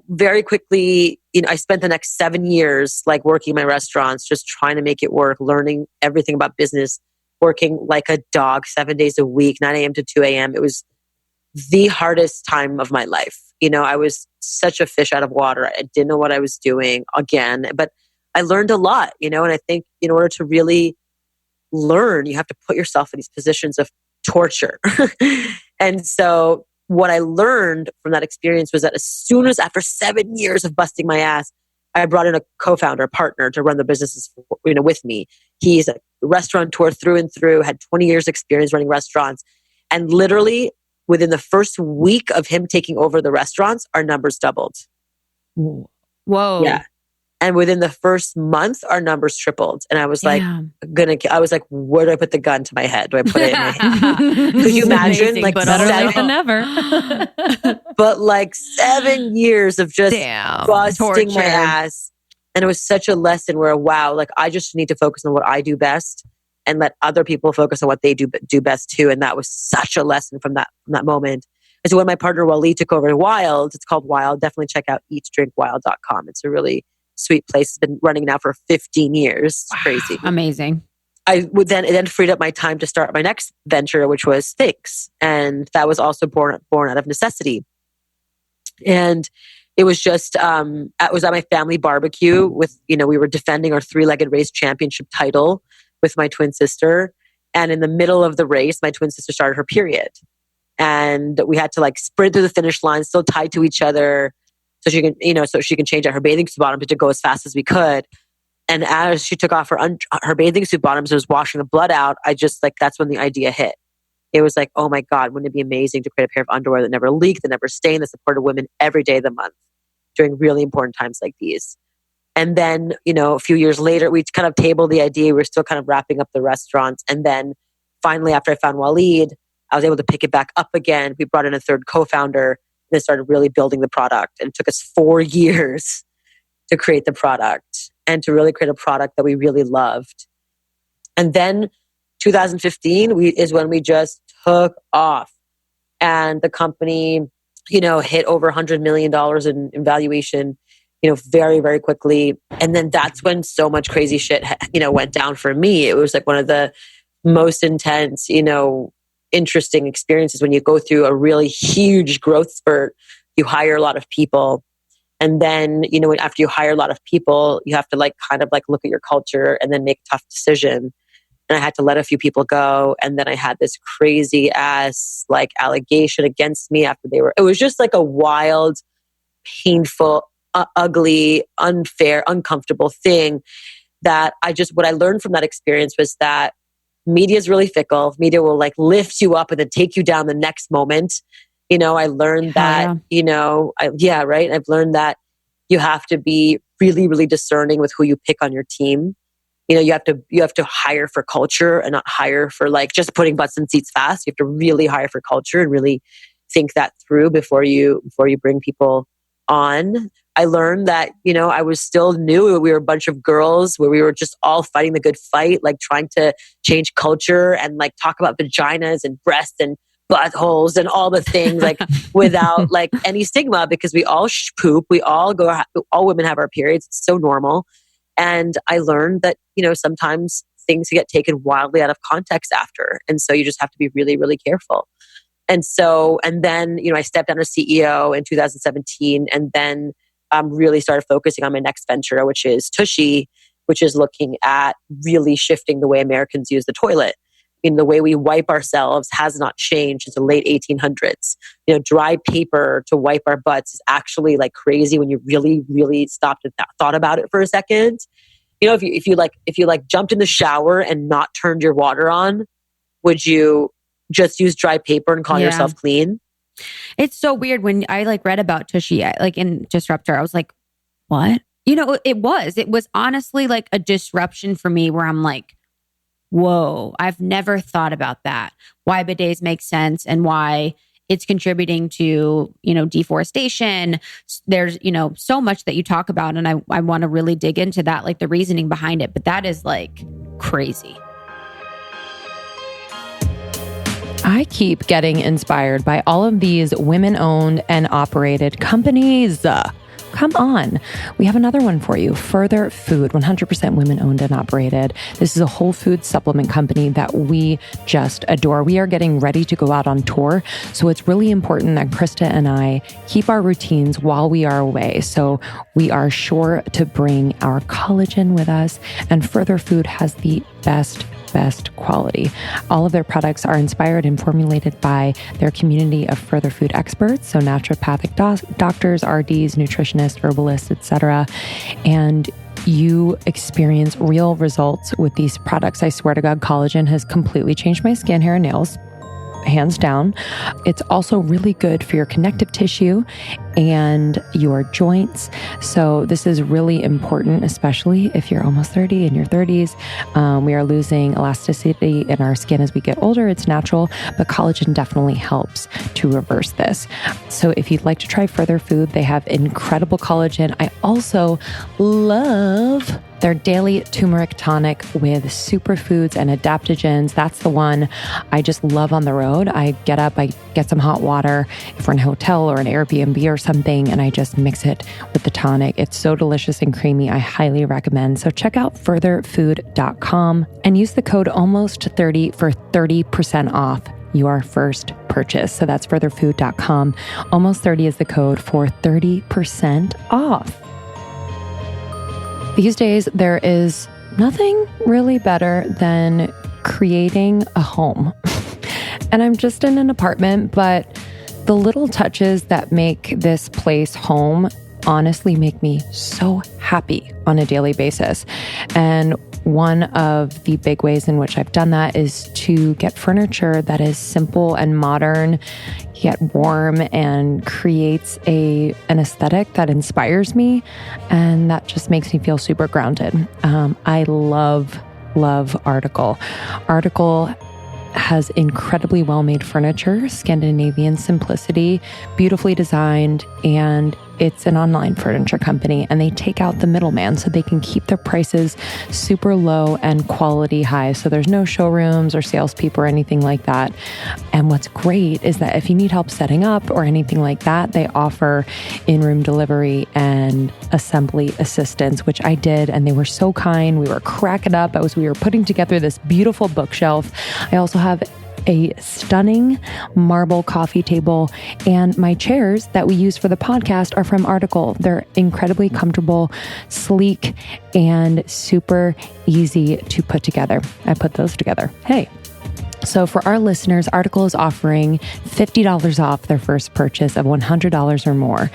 very quickly, I spent the next 7 years like working my restaurants, just trying to make it work, learning everything about business, working like a dog 7 days a week, 9 a.m. to 2 a.m. It was the hardest time of my life. I was such a fish out of water. I didn't know what I was doing again, but I learned a lot, and I think in order to really learn, you have to put yourself in these positions of torture. And so what I learned from that experience was that as soon as, after 7 years of busting my ass, I brought in a co-founder, a partner, to run the businesses, with me. He's a restaurateur through and through, had 20 years experience running restaurants. And literally within the first week of him taking over the restaurants, our numbers doubled. Whoa. Yeah. And within the first month, our numbers tripled. And I was like, where do I put the gun to my head? Do I put it in my hand? Could you imagine? Amazing, like, better late than never. But like 7 years of just busting my ass. And it was such a lesson where, wow, like I just need to focus on what I do best and let other people focus on what they do best too. And that was such a lesson from that moment. And so when my partner Waleed took over Wild, it's called Wild. Definitely check out eatdrinkwild.com. It's a really sweet place. It's been running now for 15 years. It's crazy. Amazing. It then freed up my time to start my next venture, which was THINX. And that was also born out of necessity. And it was just, it was at my family barbecue with, we were defending our 3-legged race championship title with my twin sister. And in the middle of the race, my twin sister started her period. And we had to like sprint through the finish line, still tied to each other, so she can change out her bathing suit bottoms to go as fast as we could. And as she took off her bathing suit bottoms and was washing the blood out, that's when the idea hit. It was like, oh my God, wouldn't it be amazing to create a pair of underwear that never leak, that never stain, that supported women every day of the month during really important times like these. And then, a few years later, we kind of tabled the idea. We were still kind of wrapping up the restaurants. And then finally, after I found Waleed, I was able to pick it back up again. We brought in a third co-founder. then started really building the product. And it took us 4 years to create the product and to really create a product that we really loved. And then 2015 is when we just took off, and the company, hit over $100 million in valuation, very, very quickly. And then that's when so much crazy shit, went down for me. It was like one of the most intense, interesting experiences when you go through a really huge growth spurt. You hire a lot of people. And then, after you hire a lot of people, you have to look at your culture and then make a tough decision. And I had to let a few people go. And then I had this crazy ass allegation against me after it was just like a wild, painful, ugly, unfair, uncomfortable thing that what I learned from that experience was that media is really fickle. Media will lift you up and then take you down the next moment. I learned that, right. I've learned that you have to be really, really discerning with who you pick on your team. You have to hire for culture and not hire for just putting butts in seats fast. You have to really hire for culture and really think that through before you bring people on. I learned that, I was still new. We were a bunch of girls where we were just all fighting the good fight, trying to change culture and talk about vaginas and breasts and buttholes and all the things without any stigma, because we all poop. We all all women have our periods. It's so normal. And I learned that, sometimes things get taken wildly out of context after. And so you just have to be really, really careful. And then, I stepped down as CEO in 2017 and then really started focusing on my next venture, which is TUSHY, which is looking at really shifting the way Americans use the toilet. The way we wipe ourselves has not changed since the late 1800s. Dry paper to wipe our butts is actually crazy when you really, really stopped and thought about it for a second. If you jumped in the shower and not turned your water on, would you just use dry paper and call yourself clean? It's so weird when I read about TUSHY, in Disruptor, I was like, what? It was honestly a disruption for me where I'm like, whoa, I've never thought about that. Why bidets make sense and why it's contributing to, deforestation. There's, so much that you talk about. And I want to really dig into that, the reasoning behind it. But that is crazy. I keep getting inspired by all of these women-owned and operated companies. Come on. We have another one for you. Further Food, 100% women-owned and operated. This is a whole food supplement company that we just adore. We are getting ready to go out on tour, so it's really important that Krista and I keep our routines while we are away. So we are sure to bring our collagen with us, and Further Food has the best quality. All of their products are inspired and formulated by their community of Further Food experts, so naturopathic doctors, RDs, nutritionists, herbalists, etc. And you experience real results with these products. I swear to God, collagen has completely changed my skin, hair, and nails. Hands down. It's also really good for your connective tissue and your joints. So this is really important, especially if you're almost 30 in your 30s. We are losing elasticity in our skin as we get older. It's natural, but collagen definitely helps to reverse this. So if you'd like to try Further Food, they have incredible collagen. I also love their daily turmeric tonic with superfoods and adaptogens. That's the one I just love on the road. I get up, I get some hot water if we're in a hotel or an Airbnb or something, and I just mix it with the tonic. It's so delicious and creamy. I highly recommend. So check out furtherfood.com and use the code almost30 for 30% off your first purchase. So that's furtherfood.com. Almost 30 is the code for 30% off. These days, there is nothing really better than creating a home. And I'm just in an apartment, but the little touches that make this place home honestly make me so happy on a daily basis. And one of the big ways in which I've done that is to get furniture that is simple and modern, yet warm, and creates an aesthetic that inspires me, and that just makes me feel super grounded. I love Article. Article has incredibly well-made furniture, Scandinavian simplicity, beautifully designed, and it's an online furniture company, and they take out the middleman so they can keep their prices super low and quality high. So there's no showrooms or salespeople or anything like that. And what's great is that if you need help setting up or anything like that, they offer in-room delivery and assembly assistance, which I did, and they were so kind. We were cracking up as we were putting together this beautiful bookshelf. I also have a stunning marble coffee table, and my chairs that we use for the podcast are from Article. They're incredibly comfortable, sleek, and super easy to put together. I put those together. Hey. So for our listeners, Article is offering $50 off their first purchase of $100 or more.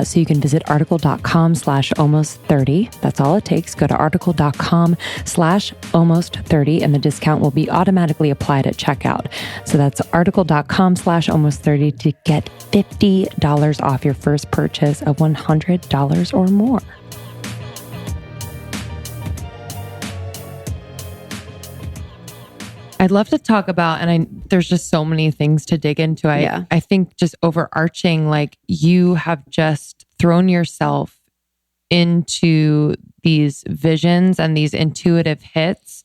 So you can visit article.com/almost30. That's all it takes. Go to article.com/almost30 and the discount will be automatically applied at checkout. So that's article.com/almost30 to get $50 off your first purchase of $100 or more. I'd love to talk about, and there's just so many things to dig into. I think just overarching, like you have just thrown yourself into these visions and these intuitive hits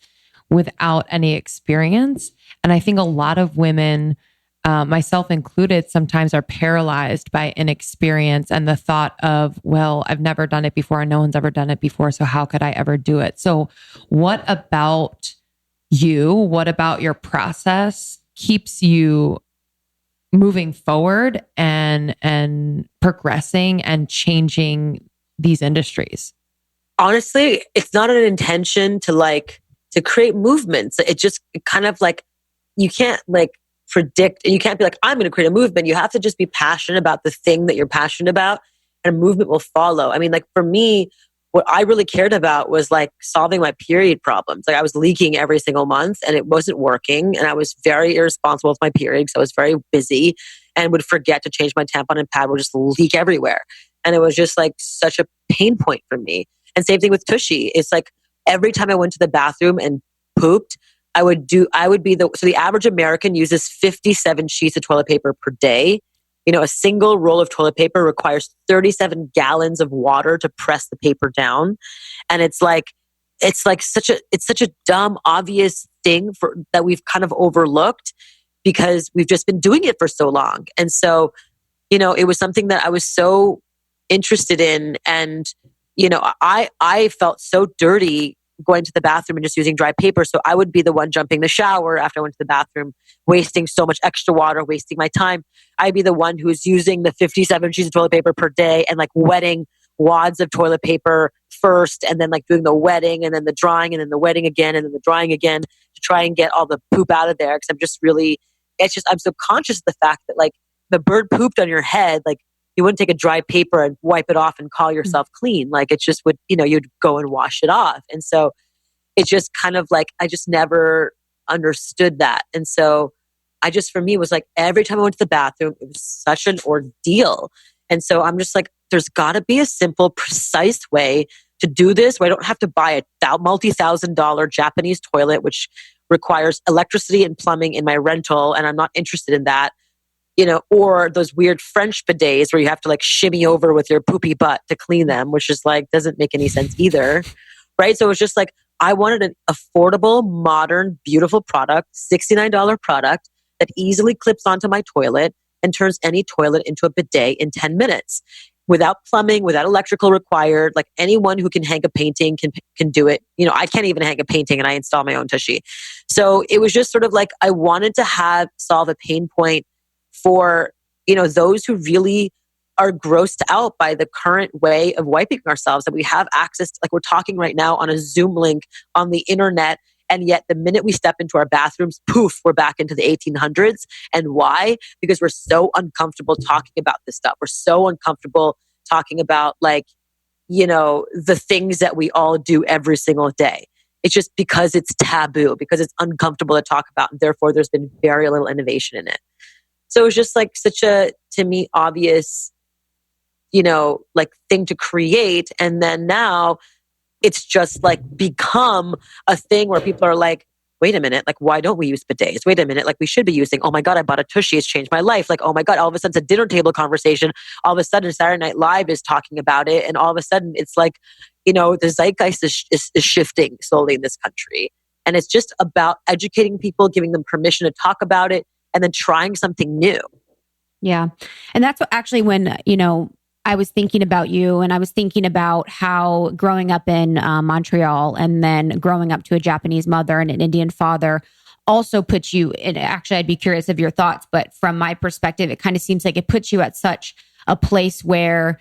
without any experience. And I think a lot of women, myself included, sometimes are paralyzed by inexperience and the thought of, well, I've never done it before and no one's ever done it before. So how could I ever do it? So what about what about your process keeps you moving forward and progressing and changing these industries? Honestly, it's not an intention to create movements. It just kind of like, you can't predict, and you can't be like, I'm going to create a movement. You have to just be passionate about the thing that you're passionate about, and a movement will follow. I mean, for me, what I really cared about was solving my period problems. I was leaking every single month and it wasn't working. And I was very irresponsible with my period because I was very busy and would forget to change my tampon and pad, would just leak everywhere. And it was just such a pain point for me. And same thing with Tushy. It's every time I went to the bathroom and pooped, so the average American uses 57 sheets of toilet paper per day. A single roll of toilet paper requires 37 gallons of water to press the paper down. And it's such a dumb, obvious thing that we've kind of overlooked because we've just been doing it for so long. And so, it was something that I was so interested in. And, I felt so dirty going to the bathroom and just using dry paper. So I would be the one jumping the shower after I went to the bathroom, wasting so much extra water, wasting my time. I'd be the one who's using the 57 sheets of toilet paper per day and wetting wads of toilet paper first, and then doing the wetting and then the drying and then the wetting again and then the drying again to try and get all the poop out of there. Because I'm so conscious of the fact that the bird pooped on your head, you wouldn't take a dry paper and wipe it off and call yourself clean. It just would, you'd go and wash it off. And so it's just kind of I just never understood that. And so for me, it was every time I went to the bathroom, it was such an ordeal. And so I'm just there's gotta be a simple, precise way to do this where I don't have to buy a multi-$1,000 Japanese toilet, which requires electricity and plumbing in my rental. And I'm not interested in that. Or those weird French bidets where you have to shimmy over with your poopy butt to clean them, which is doesn't make any sense either. Right. So it was just I wanted an affordable, modern, beautiful product, $69 product that easily clips onto my toilet and turns any toilet into a bidet in 10 minutes without plumbing, without electrical required. Anyone who can hang a painting can do it. I can't even hang a painting and I install my own Tushy. So it was just sort of I wanted to solve a pain point for, those who really are grossed out by the current way of wiping ourselves, that we have access to, we're talking right now on a Zoom link on the internet. And yet the minute we step into our bathrooms, poof, we're back into the 1800s. And why? Because we're so uncomfortable talking about this stuff. We're so uncomfortable talking about the things that we all do every single day. It's just because it's taboo, because it's uncomfortable to talk about. And therefore there's been very little innovation in it. So it was just such a, to me, obvious, thing to create. And then now it's just become a thing where people are wait a minute, like, why don't we use bidets? Wait a minute, like, we should be using, oh my God, I bought a Tushy, it's changed my life. Like, oh my God, all of a sudden it's a dinner table conversation. All of a sudden Saturday Night Live is talking about it. And all of a sudden it's like, the zeitgeist is shifting slowly in this country. And it's just about educating people, giving them permission to talk about it, and then trying something new. Yeah. And that's actually when, I was thinking about you, and I was thinking about how growing up in Montreal and then growing up to a Japanese mother and an Indian father also puts you in, actually, I'd be curious of your thoughts, but from my perspective, it kind of seems like it puts you at such a place where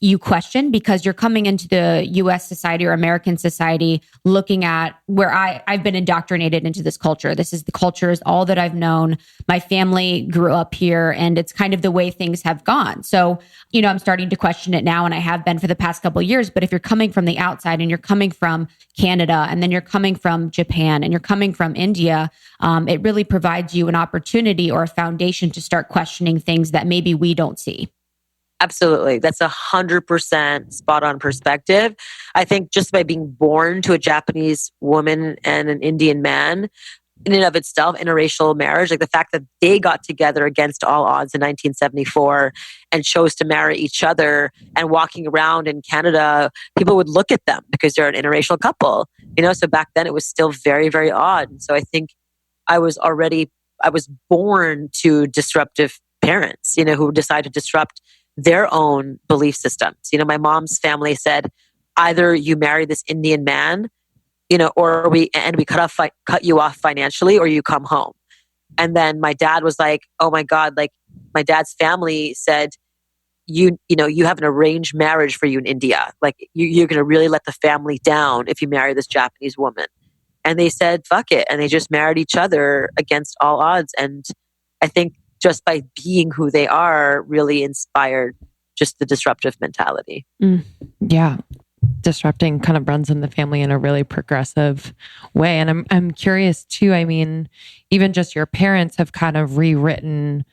you question, because you're coming into the US society or American society looking at where I've been indoctrinated into this culture. This is the culture, is all that I've known. My family grew up here, and it's kind of the way things have gone. So, I'm starting to question it now, and I have been for the past couple of years. But if you're coming from the outside and you're coming from Canada, and then you're coming from Japan, and you're coming from India, it really provides you an opportunity or a foundation to start questioning things that maybe we don't see. Absolutely. That's 100% spot on perspective. I think just by being born to a Japanese woman and an Indian man, in and of itself, interracial marriage, like the fact that they got together against all odds in 1974 and chose to marry each other, and walking around in Canada, people would look at them because they're an interracial couple, so back then it was still very, very odd. And so I think I was born to disruptive parents, who decided to disrupt their own belief systems. My mom's family said, either you marry this Indian man, or we cut you off financially, or you come home. And then my dad was like, oh my God, like, my dad's family said, you have an arranged marriage for you in India. Like, you're going to really let the family down if you marry this Japanese woman. And they said, fuck it. And they just married each other against all odds. And I think just by being who they are really inspired just the disruptive mentality. Yeah. Disrupting kind of runs in the family in a really progressive way. And I'm curious too. I mean, even just your parents have kind of rewritten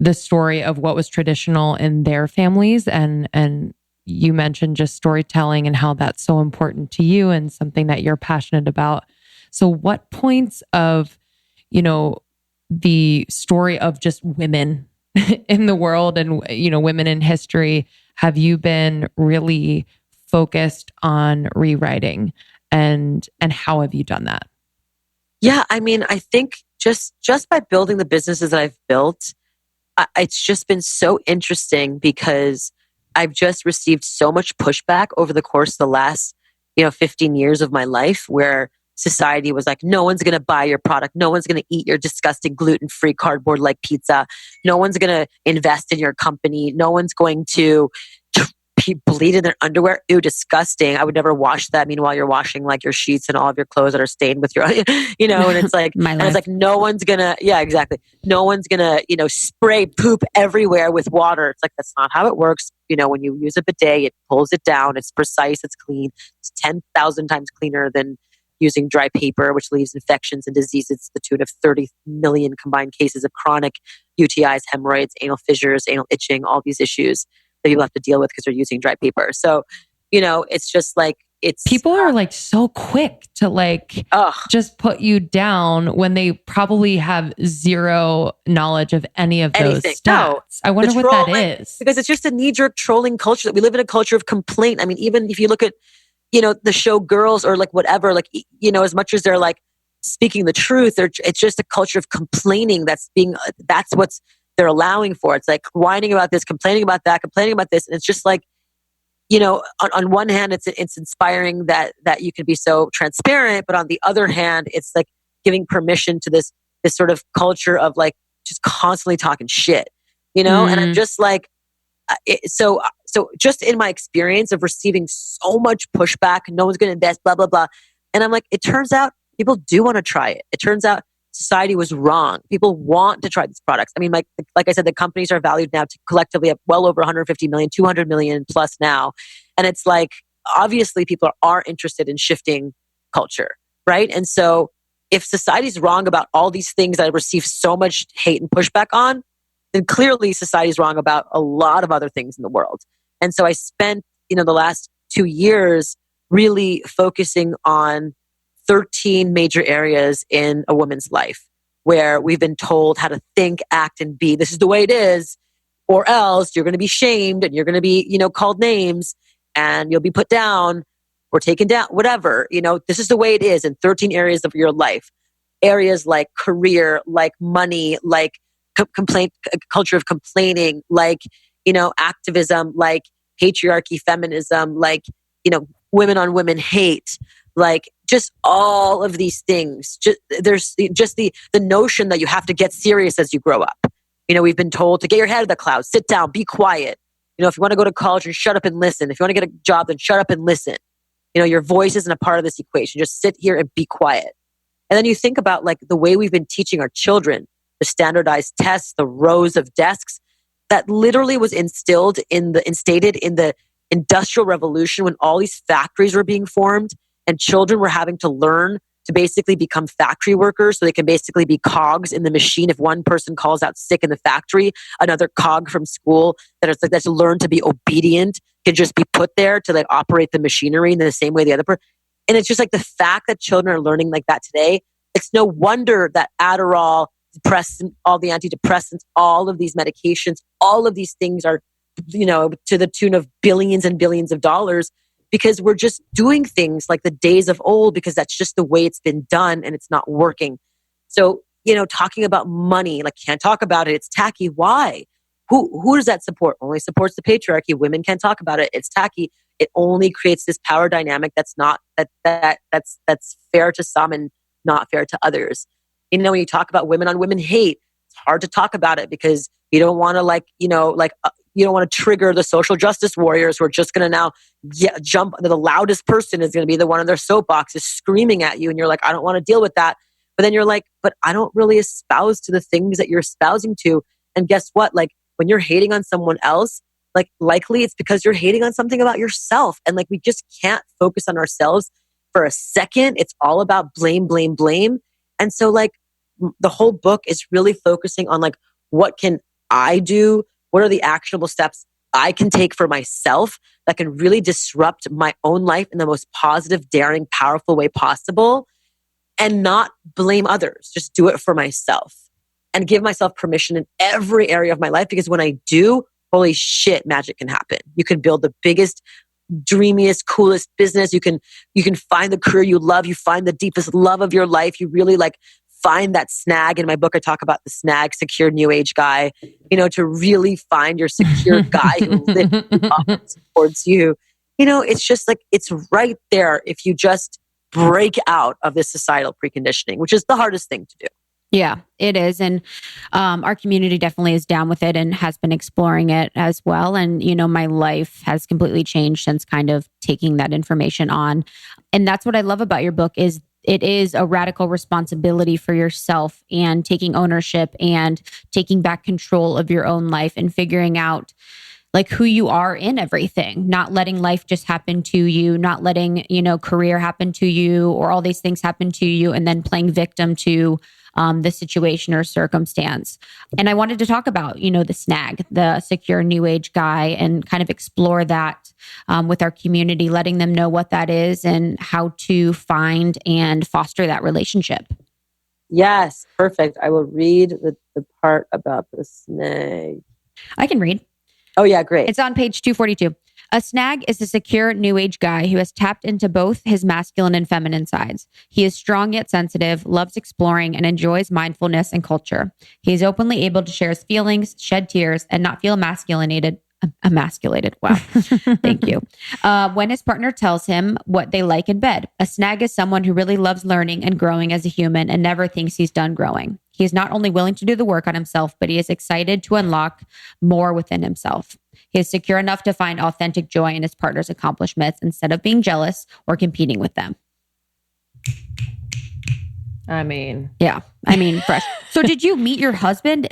the story of what was traditional in their families. And you mentioned just storytelling and how that's so important to you and something that you're passionate about. So what points of, the story of just women in the world and, women in history have you been really focused on rewriting, and how have you done that? Yeah, I mean, I think just by building the businesses that I've built, it's just been so interesting because I've just received so much pushback over the course of the last, 15 years of my life, where society was like, no one's going to buy your product. No one's going to eat your disgusting gluten-free cardboard-like pizza. No one's going to invest in your company. No one's going to bleed in their underwear. Ew, disgusting. I would never wash that. Meanwhile, you're washing like your sheets and all of your clothes that are stained with your, and it's like, and it's like, no one's gonna, yeah, exactly. No one's gonna, spray poop everywhere with water. It's like, that's not how it works. When you use a bidet, it pulls it down. It's precise. It's clean. It's 10,000 times cleaner than using dry paper, which leaves infections and diseases to the tune of 30 million combined cases of chronic UTIs, hemorrhoids, anal fissures, anal itching, all these issues that you'll have to deal with because they're using dry paper. So, it's just like, people are like so quick to just put you down when they probably have zero knowledge of any of those stats. No, I wonder what that is. Because it's just a knee-jerk trolling culture that we live in, a culture of complaint. I mean, even if you look at, the show Girls or like whatever, like, as much as they're like speaking the truth, it's just a culture of complaining that's what's they're allowing for. It's like whining about this, complaining about that, complaining about this. And it's just like, on one hand, it's inspiring that you can be so transparent, but on the other hand, it's like giving permission to this sort of culture of like just constantly talking shit, And I'm just like, so just in my experience of receiving so much pushback, no one's going to invest, blah, blah, blah. And I'm like, it turns out people do want to try it. It turns out society was wrong. People want to try these products. I mean, like I said, the companies are valued now to collectively at well over 150 million, 200 million plus now. And it's like, obviously people are interested in shifting culture, right? And so if society's wrong about all these things that I receive so much hate and pushback on, then clearly society's wrong about a lot of other things in the world. And so I spent, the last 2 years really focusing on 13 major areas in a woman's life where we've been told how to think, act, and be. This is the way it is, or else you're going to be shamed and you're going to be, called names and you'll be put down or taken down, whatever. This is the way it is in 13 areas of your life. Areas like career, like money, like culture of complaining, like, activism, like patriarchy, feminism, like, women on women hate, like just all of these things. There's just the notion that you have to get serious as you grow up. We've been told to get your head out of the clouds, sit down, be quiet. If you want to go to college, then shut up and listen. If you want to get a job, then shut up and listen. Your voice isn't a part of this equation. Just sit here and be quiet. And then you think about like the way we've been teaching our children, the standardized tests, the rows of desks, that literally was instated in the Industrial Revolution when all these factories were being formed and children were having to learn to basically become factory workers so they can basically be cogs in the machine. If one person calls out sick in the factory, another cog from school that's learned to be obedient can just be put there to like operate the machinery in the same way the other person. And it's just like the fact that children are learning like that today, it's no wonder that Adderall, depressant, all the antidepressants, all of these medications, all of these things are, to the tune of billions and billions of dollars, because we're just doing things like the days of old because that's just the way it's been done and it's not working. So, talking about money, like can't talk about it. It's tacky. Why? Who does that support? Only supports the patriarchy. Women can't talk about it. It's tacky. It only creates this power dynamic that's not that's fair to some and not fair to others. When you talk about women on women hate, it's hard to talk about it because you don't want to you don't want to trigger the social justice warriors who are just going to now jump. The loudest person is going to be the one on their soapbox is screaming at you. And you're like, I don't want to deal with that. But then you're like, but I don't really espouse to the things that you're espousing to. And guess what? Like when you're hating on someone else, like likely it's because you're hating on something about yourself. And like, we just can't focus on ourselves for a second. It's all about blame, blame, blame. And so like the whole book is really focusing on like, what can I do? What are the actionable steps I can take for myself that can really disrupt my own life in the most positive, daring, powerful way possible and not blame others. Just do it for myself and give myself permission in every area of my life, because when I do, holy shit, magic can happen. You can build the biggest, dreamiest, coolest business. You can find the career you love. You find the deepest love of your life. You really like find that snag. In my book, I talk about the snag, secure new age guy, to really find your secure guy who lives towards you. It's just like, it's right there if you just break out of this societal preconditioning, which is the hardest thing to do. Yeah, it is. And our community definitely is down with it and has been exploring it as well. And, my life has completely changed since kind of taking that information on. And that's what I love about your book is it is a radical responsibility for yourself and taking ownership and taking back control of your own life and figuring out like who you are in everything, not letting life just happen to you, not letting, career happen to you or all these things happen to you and then playing victim to the situation or circumstance. And I wanted to talk about, the snag, the secure new age guy, and kind of explore that with our community, letting them know what that is and how to find and foster that relationship. Yes, perfect. I will read the part about the snag. I can read. Oh yeah, great. It's on page 242. A snag is a secure new age guy who has tapped into both his masculine and feminine sides. He is strong yet sensitive, loves exploring, and enjoys mindfulness and culture. He is openly able to share his feelings, shed tears, and not feel emasculated. Wow. Thank you. When his partner tells him what they like in bed. A snag is someone who really loves learning and growing as a human and never thinks he's done growing. He is not only willing to do the work on himself, but he is excited to unlock more within himself. He is secure enough to find authentic joy in his partner's accomplishments instead of being jealous or competing with them. Fresh. So did you meet your husband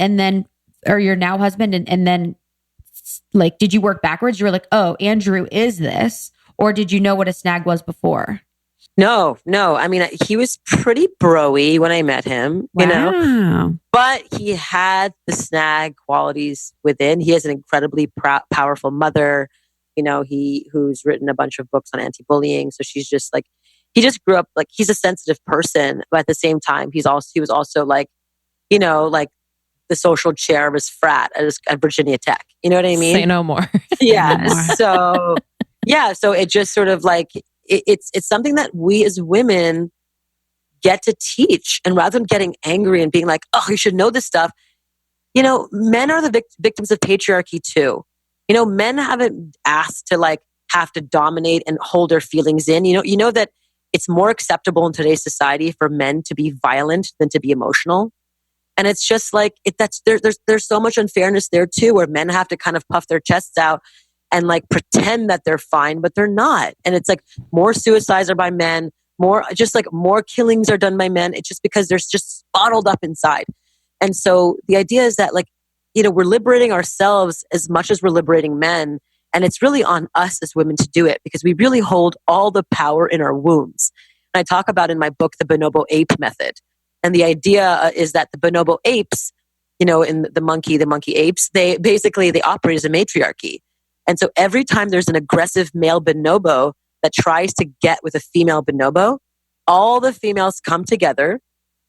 or your now husband and then like, did you work backwards? You were like, oh, Andrew is this, or did you know what a snag was before? No. I mean, he was pretty bro-y when I met him, but he had the snag qualities within. He has an incredibly powerful mother, who's written a bunch of books on anti-bullying. So she's just like, he just grew up like, he's a sensitive person, but at the same time, he was also like, you know, like the social chair of his frat at Virginia Tech. You know what I mean? Say no more. Yeah. So it just sort of like, it's something that we as women get to teach. And rather than getting angry and being like, oh, you should know this stuff, you know, men are the victims of patriarchy too. You know, men haven't asked to like have to dominate and hold their feelings in. You know that it's more acceptable in today's society for men to be violent than to be emotional. And it's just like there's so much unfairness there too, where men have to kind of puff their chests out and like pretend that they're fine, but they're not. And it's like more suicides are by men, more killings are done by men. It's just because they're just bottled up inside. And so the idea is that like, you know, we're liberating ourselves as much as we're liberating men. And it's really on us as women to do it because we really hold all the power in our wombs. And I talk about in my book, the bonobo ape method. And the idea is that the bonobo apes, you know, in the monkey apes, they operate as a matriarchy. And so every time there's an aggressive male bonobo that tries to get with a female bonobo, all the females come together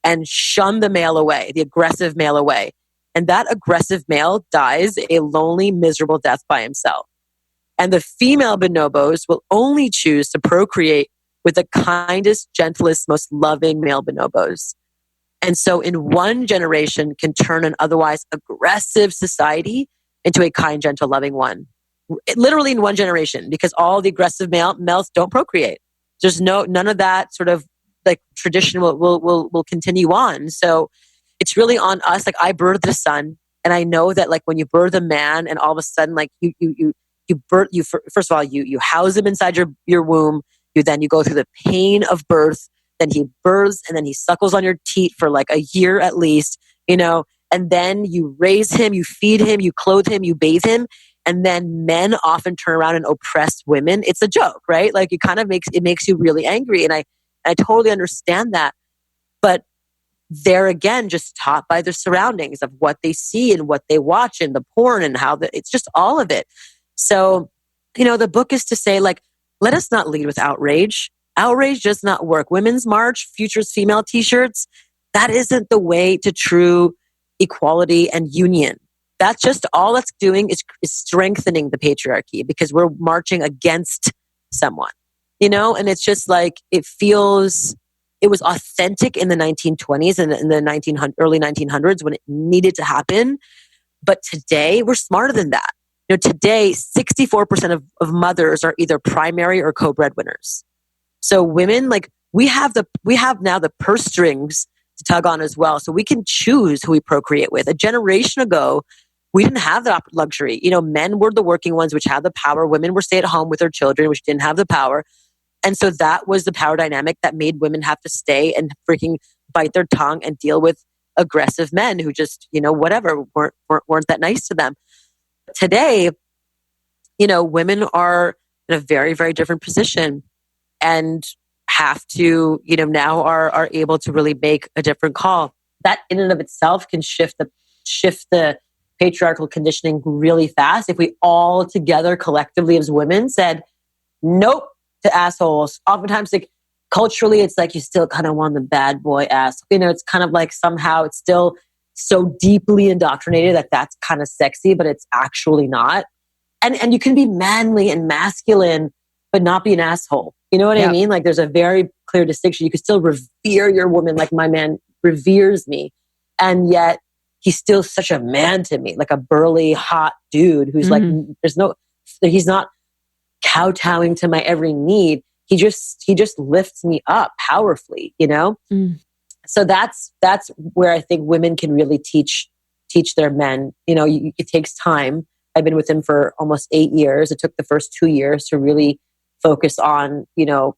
and shun the male away, the aggressive male away. And that aggressive male dies a lonely, miserable death by himself. And the female bonobos will only choose to procreate with the kindest, gentlest, most loving male bonobos. And so in one generation can turn an otherwise aggressive society into a kind, gentle, loving one. Literally in one generation, because all the aggressive males don't procreate. There's none of that sort of like tradition will continue on. So it's really on us. Like I birthed a son, and I know that like when you birth a man, and all of a sudden like you first of all you house him inside your womb. You go through the pain of birth. Then he births, and then he suckles on your teat for like a year at least, you know. And then you raise him, you feed him, you clothe him, you bathe him. And then men often turn around and oppress women. It's a joke, right? Like it makes you really angry. And I totally understand that. But they're again just taught by their surroundings of what they see and what they watch and the porn and it's just all of it. So, you know, the book is to say like, let us not lead with outrage. Outrage does not work. Women's March, Futures Female t-shirts, that isn't the way to true equality and union. That's just all that's doing is strengthening the patriarchy because we're marching against someone, you know? And it's just like, it was authentic in the 1920s and in the early 1900s when it needed to happen. But today we're smarter than that. You know, today, 64% of mothers are either primary or co-breadwinners. So women, like we have now the purse strings to tug on as well. So we can choose who we procreate with. A generation ago, we didn't have that luxury. You know, men were the working ones, which had the power. Women were stay at home with their children, which didn't have the power. And so that was the power dynamic that made women have to stay and freaking bite their tongue and deal with aggressive men who just, you know, whatever, weren't that nice to them. Today, you know, women are in a very, very different position and have to, you know, now are able to really make a different call. That in and of itself can shift the patriarchal conditioning really fast if we all together collectively as women said nope to assholes. Oftentimes, like culturally, it's like you still kind of want the bad boy ass. You know, it's kind of like somehow it's still so deeply indoctrinated that that's kind of sexy, but it's actually not. And you can be manly and masculine, but not be an asshole. You know what I mean? Like there's a very clear distinction. You can still revere your woman like my man reveres me, and yet he's still such a man to me, like a burly, hot dude who's like, he's not kowtowing to my every need. He just lifts me up powerfully, you know? So that's where I think women can really teach their men. You know, it takes time. I've been with him for almost 8 years. It took the first 2 years to really focus on, you know,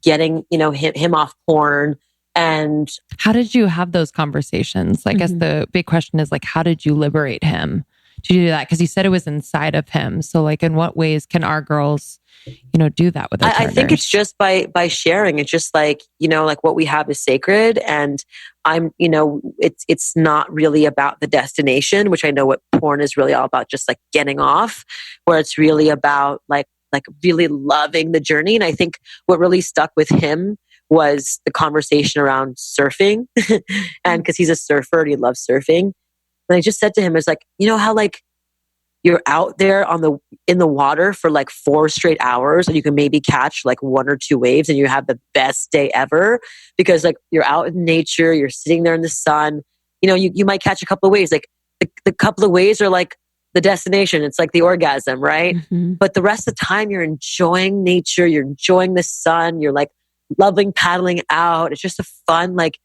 getting, you know, him off porn. And how did you have those conversations? I guess the big question is like, how did you liberate him to do that? Because you said it was inside of him. So like, in what ways can our girls, you know, do that with their partners? I think it's just by sharing. It's just like, you know, like what we have is sacred, and I'm, you know, it's not really about the destination, which I know what porn is really all about, just like getting off, where it's really about like like really loving the journey. And I think what really stuck with him was the conversation around surfing. And because he's a surfer and he loves surfing. And I just said to him, it's like, you know how like you're out there in the water for like 4 straight hours and you can maybe catch like 1 or 2 waves and you have the best day ever because like you're out in nature, you're sitting there in the sun, you know, you might catch a couple of waves. Like the couple of waves are like the destination. It's like the orgasm, right? Mm-hmm. But the rest of the time you're enjoying nature, you're enjoying the sun, you're like loving paddling out. It's just a fun, like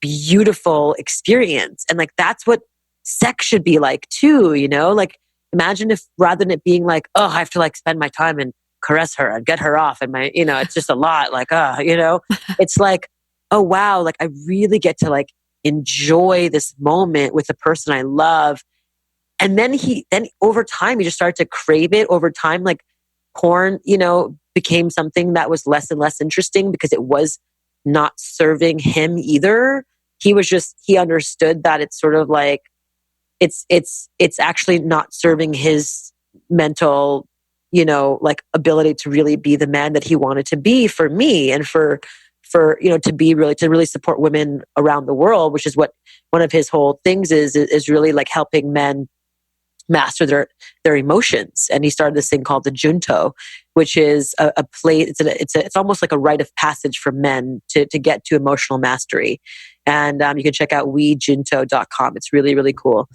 beautiful experience. And like, that's what sex should be like too, you know, like, imagine if rather than it being like, oh, I have to like spend my time and caress her and get her off and my, you know, it's just a lot like, you know, it's like, oh, wow. Like I really get to like enjoy this moment with the person I love. And then over time, he just started to crave it over time. Like porn, you know, became something that was less and less interesting because it was not serving him either. He understood that it's sort of like, it's actually not serving his mental, you know, like ability to really be the man that he wanted to be for me and for you know to really support women around the world, which is what one of his whole things is really like helping men master their emotions. And he started this thing called the Junto, which is a place. It's almost like a rite of passage for men to get to emotional mastery. And you can check out wejunto.com. It's really, really cool.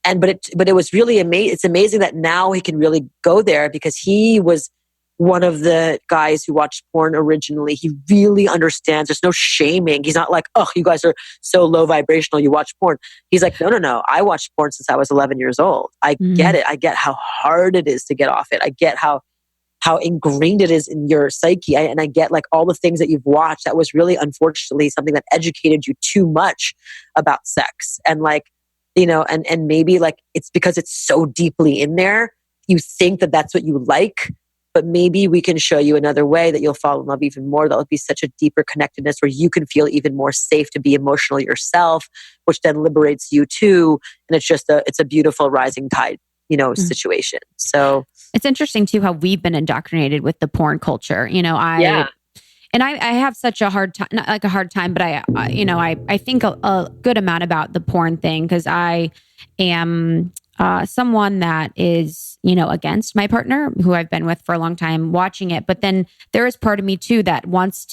But it was really amazing. It's amazing that now he can really go there because he was one of the guys who watched porn originally. He really understands. There's no shaming. He's not like, oh, you guys are so low vibrational, you watch porn. He's like, no. I watched porn since I was 11 years old. I get it. I get how hard it is to get off it. I get how ingrained it is in your psyche. And I get like all the things that you've watched that was really unfortunately something that educated you too much about sex. And like, you know, and maybe like it's because it's so deeply in there, you think that that's what you like, but maybe we can show you another way that you'll fall in love even more. That will be such a deeper connectedness where you can feel even more safe to be emotional yourself, which then liberates you too. And it's a beautiful rising tide, you know, situation. So it's interesting too how we've been indoctrinated with the porn culture. You know, I have such a hard time, not like a hard time, but I think a good amount about the porn thing because I am someone that is, you know, against my partner who I've been with for a long time watching it. But then there is part of me too that wants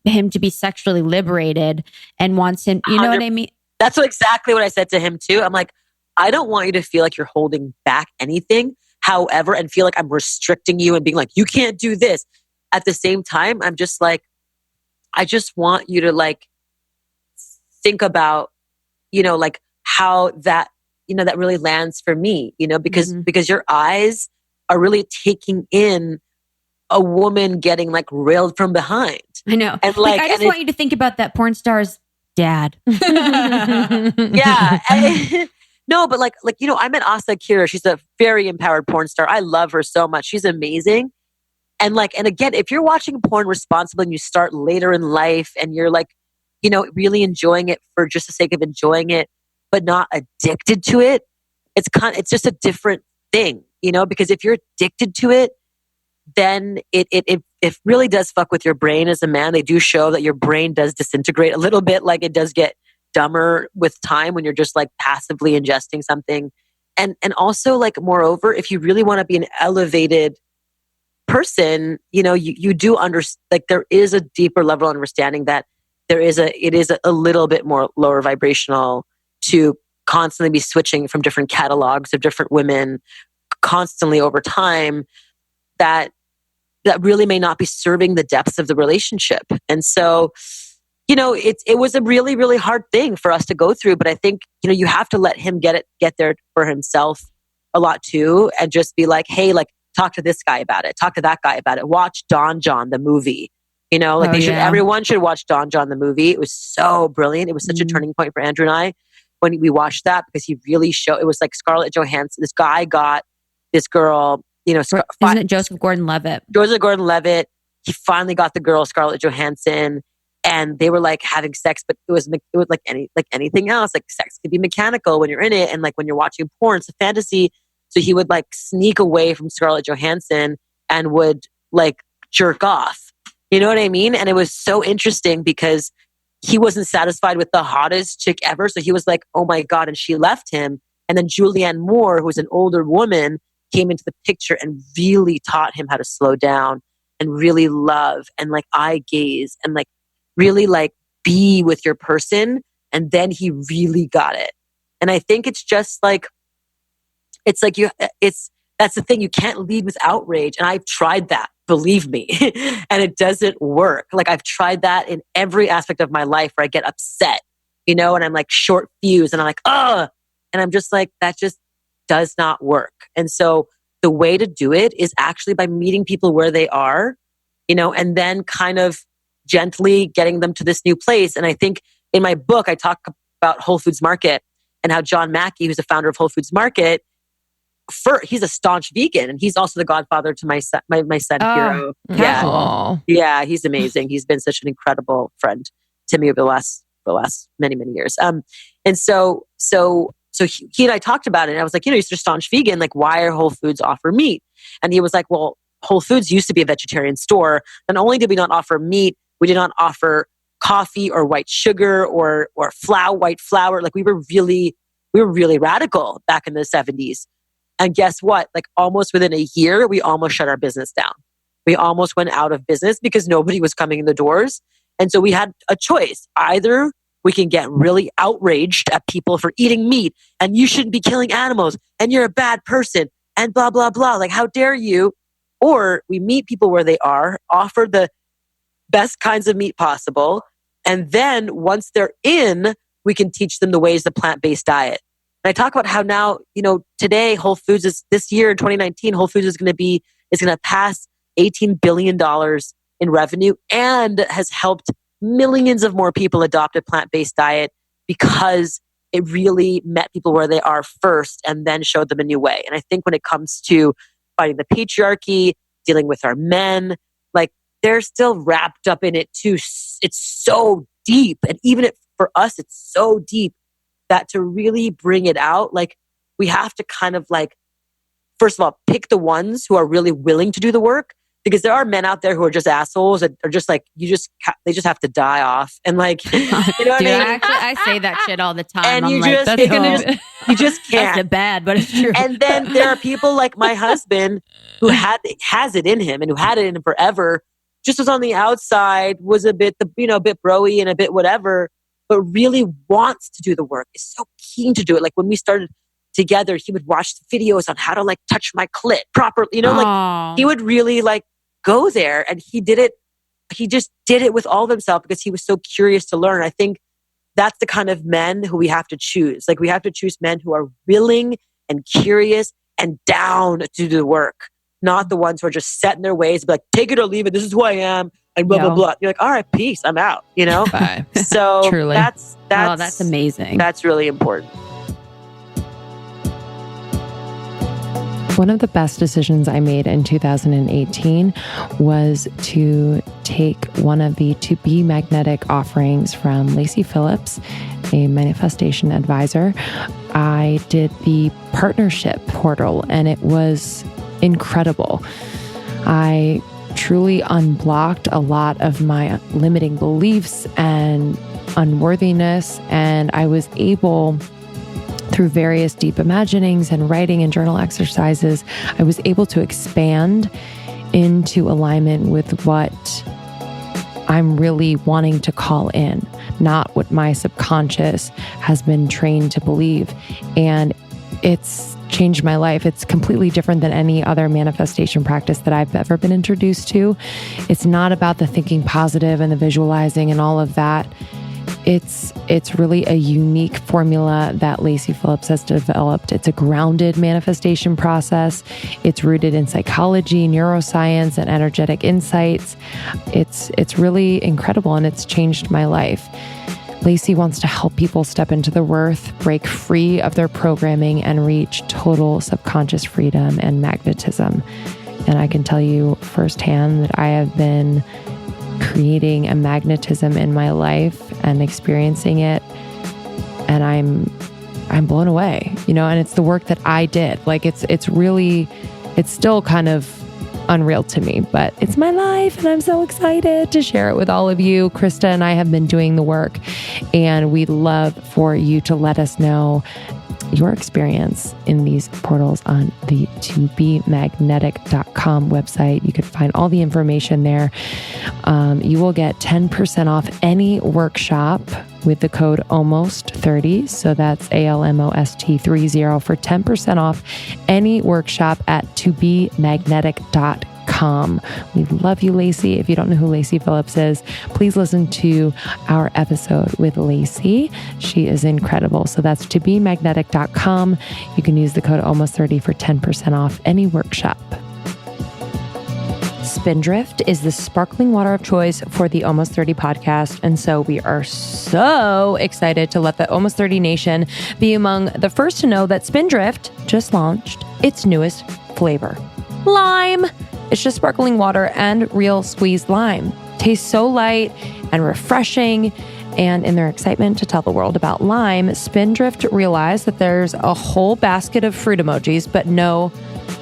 him to be sexually liberated and wants him, you know what I mean? That's exactly what I said to him too. I'm like, I don't want you to feel like you're holding back anything, however, and feel like I'm restricting you and being like, you can't do this. At the same time, I'm just like, I just want you to like think about, you know, like how that, you know, that really lands for me, you know, because your eyes are really taking in a woman getting like railed from behind. I know. And like I just want you to think about that porn star's dad. Yeah. No, but like, you know, I met Asa Akira. She's a very empowered porn star. I love her so much. She's amazing. And again, if you're watching porn responsibly and you start later in life and you're like, you know, really enjoying it for just the sake of enjoying it, but not addicted to it, it's just a different thing, you know, because if you're addicted to it, then it really does fuck with your brain as a man. They do show that your brain does disintegrate a little bit, like it does get dumber with time when you're just like passively ingesting something. And also like, moreover, if you really want to be an elevated person, you know, you do understand, like there is a deeper level of understanding that it is a little bit more lower vibrational to constantly be switching from different catalogs of different women constantly over time that really may not be serving the depths of the relationship. And so, you know, it was a really, really hard thing for us to go through, but I think, you know, you have to let him get there for himself a lot too, and just be like, hey, like, talk to this guy about it. Talk to that guy about it. Watch Don John, the movie. You know, like everyone should watch Don John, the movie. It was so brilliant. It was such a turning point for Andrew and I when we watched that, because he really it was like Scarlett Johansson. This guy got this girl, you know. Isn't it Joseph Gordon-Levitt? Joseph Gordon-Levitt. He finally got the girl, Scarlett Johansson, and they were like having sex, but it was like anything else. Like sex could be mechanical when you're in it. And like when you're watching porn, it's a fantasy. So he would like sneak away from Scarlett Johansson and would like jerk off. You know what I mean? And it was so interesting because he wasn't satisfied with the hottest chick ever. So he was like, oh my God. And she left him. And then Julianne Moore, who was an older woman, came into the picture and really taught him how to slow down and really love and like eye gaze and like really like be with your person. And then he really got it. And I think it's just like, that's the thing. You can't lead with outrage. And I've tried that, believe me, and it doesn't work. Like I've tried that in every aspect of my life where I get upset, and I'm like short fuse and I'm like, ugh. And I'm just like, that just does not work. And so the way to do it is actually by meeting people where they are, and then kind of gently getting them to this new place. And I think in my book, I talk about Whole Foods Market and how John Mackey, who's the founder of Whole Foods Market, he's a staunch vegan, and he's also the godfather to my son, Hero. Yeah, he's amazing. He's been such an incredible friend to me over the last many, many years. And so he and I talked about it, and I was like, you're a staunch vegan. Like, why are Whole Foods offer meat? And he was like, well, Whole Foods used to be a vegetarian store. Not only did we not offer meat, we did not offer coffee or white sugar or white flour. Like we were really radical back in the 70s. And guess what? Like almost within a year, we almost shut our business down. We almost went out of business because nobody was coming in the doors. And so we had a choice. Either we can get really outraged at people for eating meat and you shouldn't be killing animals and you're a bad person and blah, blah, blah. Like, how dare you? Or we meet people where they are, offer the best kinds of meat possible. And then once they're in, we can teach them the ways the plant-based diet. And I talk about how now, today Whole Foods is, this year in 2019, Whole Foods is going to pass $18 billion in revenue and has helped millions of more people adopt a plant-based diet because it really met people where they are first and then showed them a new way. And I think when it comes to fighting the patriarchy, dealing with our men, like they're still wrapped up in it too. It's so deep. And even for us, it's so deep that to really bring it out, like we have to kind of like, first of all, pick the ones who are really willing to do the work, because there are men out there who are just assholes that are just like, they just have to die off. And like, what Dude, I mean? Actually, I say that shit all the time. And I'm you like, you just can't. That's bad, but it's true. And then there are people like my husband who has it in him and who had it in him forever, just was on the outside, was a bit broy and a bit whatever, but really wants to do the work, is so keen to do it. Like when we started together, he would watch the videos on how to like touch my clit properly. Like he would really like go there, and he did it. He just did it with all of himself because he was so curious to learn. I think that's the kind of men who we have to choose. Like we have to choose men who are willing and curious and down to do the work, not the ones who are just set in their ways, be like, take it or leave it. This is who I am. And blah, blah, blah. You're like, all right, peace. I'm out, Bye. So Truly. that's amazing. That's really important. One of the best decisions I made in 2018 was to take one of the To Be Magnetic offerings from Lacy Phillips, a manifestation advisor. I did the partnership portal, and it was incredible. I truly unblocked a lot of my limiting beliefs and unworthiness, and I was able, through various deep imaginings and writing and journal exercises, I was able to expand into alignment with what I'm really wanting to call in, not what my subconscious has been trained to believe. And it's changed my life. It's completely different than any other manifestation practice that I've ever been introduced to. It's not about the thinking positive and the visualizing and all of that. It's really a unique formula that Lacy Phillips has developed. It's a grounded manifestation process. It's rooted in psychology, neuroscience, and energetic insights. It's really incredible, and it's changed my life. Lacy wants to help people step into their worth, break free of their programming, and reach total subconscious freedom and magnetism. And I can tell you firsthand that I have been creating a magnetism in my life and experiencing it, and I'm blown away, and it's the work that I did. Like it's still kind of unreal to me, but it's my life and I'm so excited to share it with all of you. Krista and I have been doing the work, and we'd love for you to let us know your experience in these portals on the tobemagnetic.com website. You can find all the information there. You will get 10% off any workshop with the code ALMOST30. So that's ALMOST30 for 10% off any workshop at tobemagnetic.com. We love you, Lacey. If you don't know who Lacey Phillips is, please listen to our episode with Lacey. She is incredible. So that's tobemagnetic.com. You can use the code ALMOST30 for 10% off any workshop. Spindrift is the sparkling water of choice for the Almost 30 podcast. And so we are so excited to let the Almost 30 Nation be among the first to know that Spindrift just launched its newest flavor, lime. It's just sparkling water and real squeezed lime. Tastes so light and refreshing. And in their excitement to tell the world about lime, Spindrift realized that there's a whole basket of fruit emojis, but no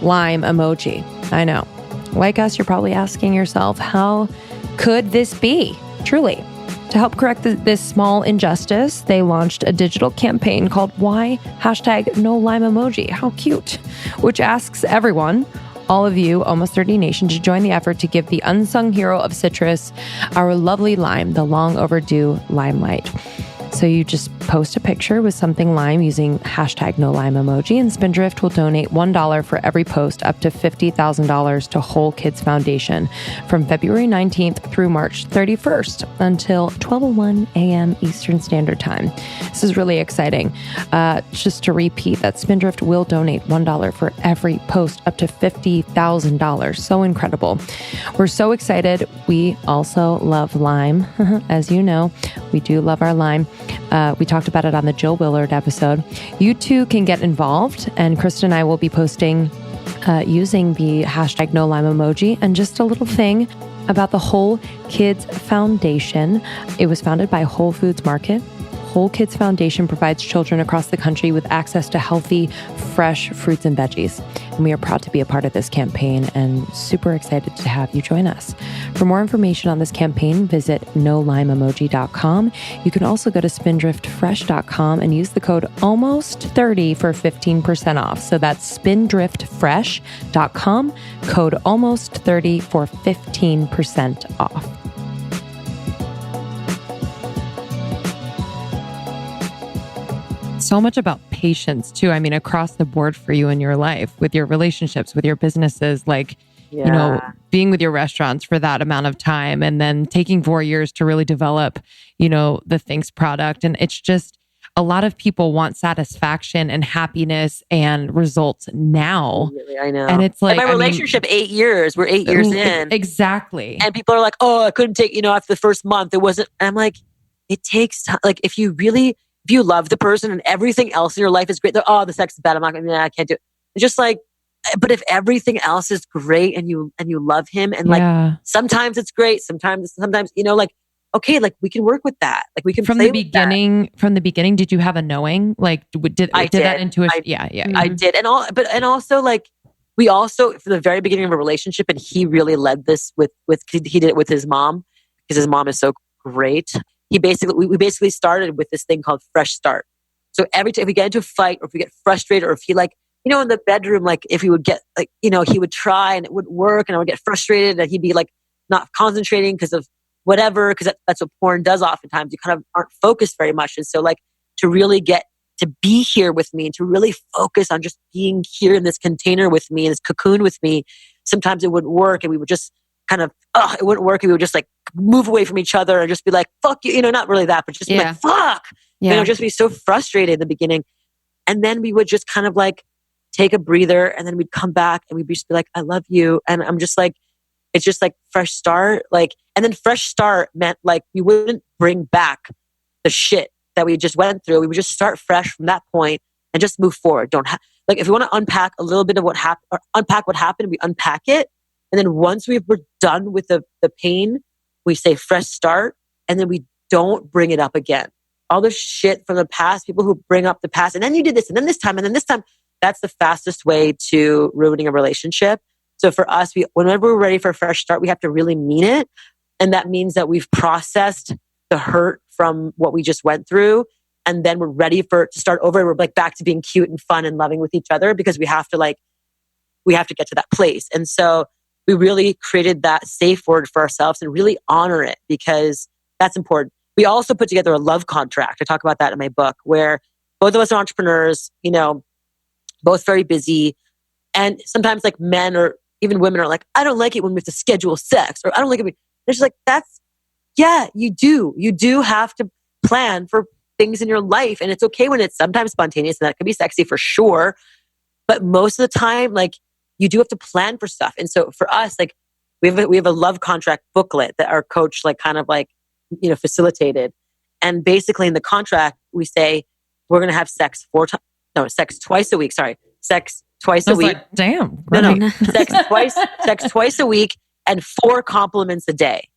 lime emoji. I know. Like us, you're probably asking yourself, how could this be? Truly. To help correct this small injustice, they launched a digital campaign called Why #No Lime Emoji. How cute. Which asks everyone, all of you, Almost 30 Nation, to join the effort to give the unsung hero of citrus our lovely lime, the long overdue limelight. So you just post a picture with something lime using #No Lime Emoji, and Spindrift will donate $1 for every post up to $50,000 to Whole Kids Foundation from February 19th through March 31st until 12:01 a.m. Eastern Standard Time. This is really exciting. Just to repeat that Spindrift will donate $1 for every post up to $50,000. So incredible. We're so excited. We also love lime. As you know, we do love our lime. We talked about it on the Jill Willard episode. You too can get involved, and Krista and I will be posting using the #No Lime Emoji. And just a little thing about the Whole Kids Foundation. It was founded by Whole Foods Market. Whole Kids Foundation provides children across the country with access to healthy, fresh fruits and veggies. And we are proud to be a part of this campaign and super excited to have you join us. For more information on this campaign, visit nolimeemoji.com. You can also go to spindriftfresh.com and use the code ALMOST30 for 15% off. So that's spindriftfresh.com, code ALMOST30 for 15% off. So much about patience too. I mean, across the board for you in your life, with your relationships, with your businesses, like, you know, being with your restaurants for that amount of time and then taking 4 years to really develop, you know, the THINX product. And it's just, a lot of people want satisfaction and happiness and results now. Really, I know. And it's like, my relationship, 8 years, we're 8 years in. Exactly. And people are like, oh, I couldn't take, after the first month, it wasn't, and I'm like, it takes time. Like, if you love the person and everything else in your life is great, oh, the sex is bad, I can't do it. It's just like, but if everything else is great and you love him, and like, sometimes it's great, sometimes, like, okay, like we can work with that. Like we can from play the beginning. From the beginning, did you have a knowing? Like, did that intuition? I did, and also like we also from the very beginning of a relationship, and he really led this with he did it with his mom because his mom is so great. We basically started with this thing called fresh start. So every time we get into a fight, or if we get frustrated, or if he like, in the bedroom, like if we would get like, he would try and it wouldn't work, and I would get frustrated, and he'd be like not concentrating because of whatever, because that's what porn does oftentimes. You kind of aren't focused very much. And so like to really get to be here with me and to really focus on just being here in this container with me, in this cocoon with me, sometimes it wouldn't work, and we would just kind of, it wouldn't work, and we would just like move away from each other and just be like, fuck you, not really that, but just be like, fuck, just be so frustrated in the beginning. And then we would just kind of like take a breather, and then we'd come back and we'd just be like, I love you. And I'm just like, it's just like fresh start. Like, and then fresh start meant like we wouldn't bring back the shit that we just went through. We would just start fresh from that point and just move forward. Like if we want to unpack a little bit of what happened, or unpack what happened, we unpack it. And then once we're done with the pain, we say fresh start, and then we don't bring it up again. All the shit from the past, people who bring up the past, and then you did this, and then this time, and then this time, that's the fastest way to ruining a relationship. So for us, whenever we're ready for a fresh start, we have to really mean it. And that means that we've processed the hurt from what we just went through. And then we're ready to start over. We're like back to being cute and fun and loving with each other, because we have to get to that place. And so we really created that safe word for ourselves and really honor it, because that's important. We also put together a love contract. I talk about that in my book, where both of us are entrepreneurs, both very busy. And sometimes like men or even women are like, I don't like it when we have to schedule sex, or I don't like it. It's just like, you do. You do have to plan for things in your life. And it's okay when it's sometimes spontaneous, and that can be sexy for sure. But most of the time, like, you do have to plan for stuff. And so for us, like, we have a love contract booklet that our coach facilitated. And basically in the contract, we say we're going to have sex twice a week. Sorry. Sex twice a week. Like, damn. No. Sex twice a week and 4 compliments a day.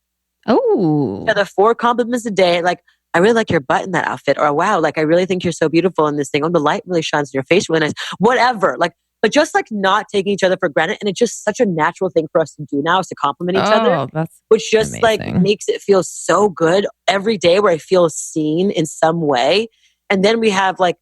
Oh. Yeah, the 4 compliments a day. Like, I really like your butt in that outfit. Or wow, like, I really think you're so beautiful in this thing. Oh, the light really shines in your face really nice. Whatever. Like, but just like not taking each other for granted. And it's just such a natural thing for us to do now, is to compliment each other. Which just amazing. Like makes it feel so good every day, where I feel seen in some way. And then we have like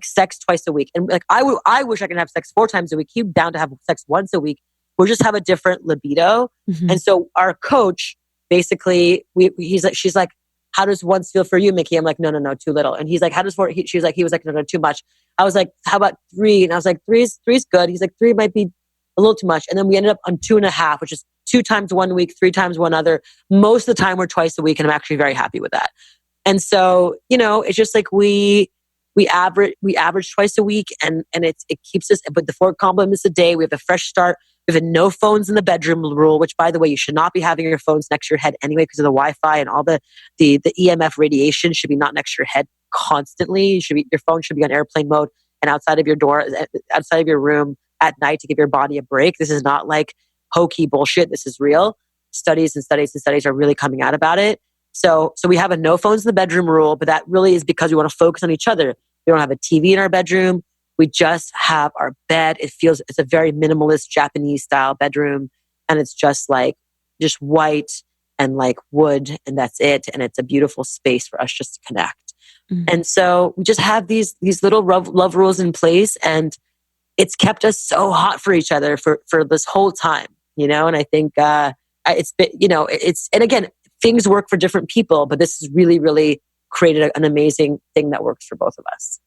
sex twice a week. And like, I wish I could have sex 4 times a week. He's down to have sex once a week. We just have a different libido. Mm-hmm. And so our coach, basically, she's like, how does once feel for you, Miki? I'm like, no, too little. And he's like, how does 4? He was like, no, too much. I was like, how about 3? And I was like, three's good. He's like, 3 might be a little too much. And then we ended up on 2.5, which is 2 times 1 week, 3 times one other. Most of the time we're twice a week, and I'm actually very happy with that. And so, it's just like we average twice a week, and it keeps us. But the 4 compliments a day, we have a fresh start. We have a no phones in the bedroom rule, which, by the way, you should not be having your phones next to your head anyway, because of the Wi-Fi and all the EMF radiation should be not next to your head constantly. Your phone should be on airplane mode and outside of your door, outside of your room at night, to give your body a break. This is not like hokey bullshit. This is real. Studies are really coming out about it. So we have a no phones in the bedroom rule, but that really is because we want to focus on each other. We don't have a TV in our bedroom. We just have our bed. It's a very minimalist Japanese style bedroom. And it's just white and like wood, and that's it. And it's a beautiful space for us just to connect. Mm-hmm. And so we just have these little love rules in place, and it's kept us so hot for each other for this whole time, and I think, it's been, and again, things work for different people, but this has really, really created an amazing thing that works for both of us.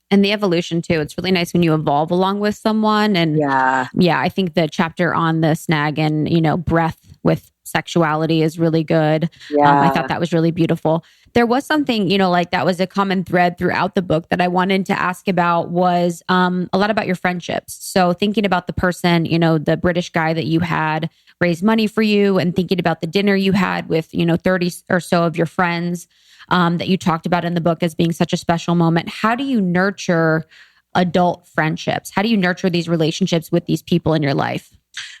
And the evolution too. It's really nice when you evolve along with someone. And yeah, I think the chapter on the snag and, breath with sexuality is really good. Yeah. I thought that was really beautiful. There was something, like that was a common thread throughout the book that I wanted to ask about was a lot about your friendships. So thinking about the person, the British guy that you had raise money for you, and thinking about the dinner you had with, 30 or so of your friends that you talked about in the book as being such a special moment. How do you nurture adult friendships? How do you nurture these relationships with these people in your life?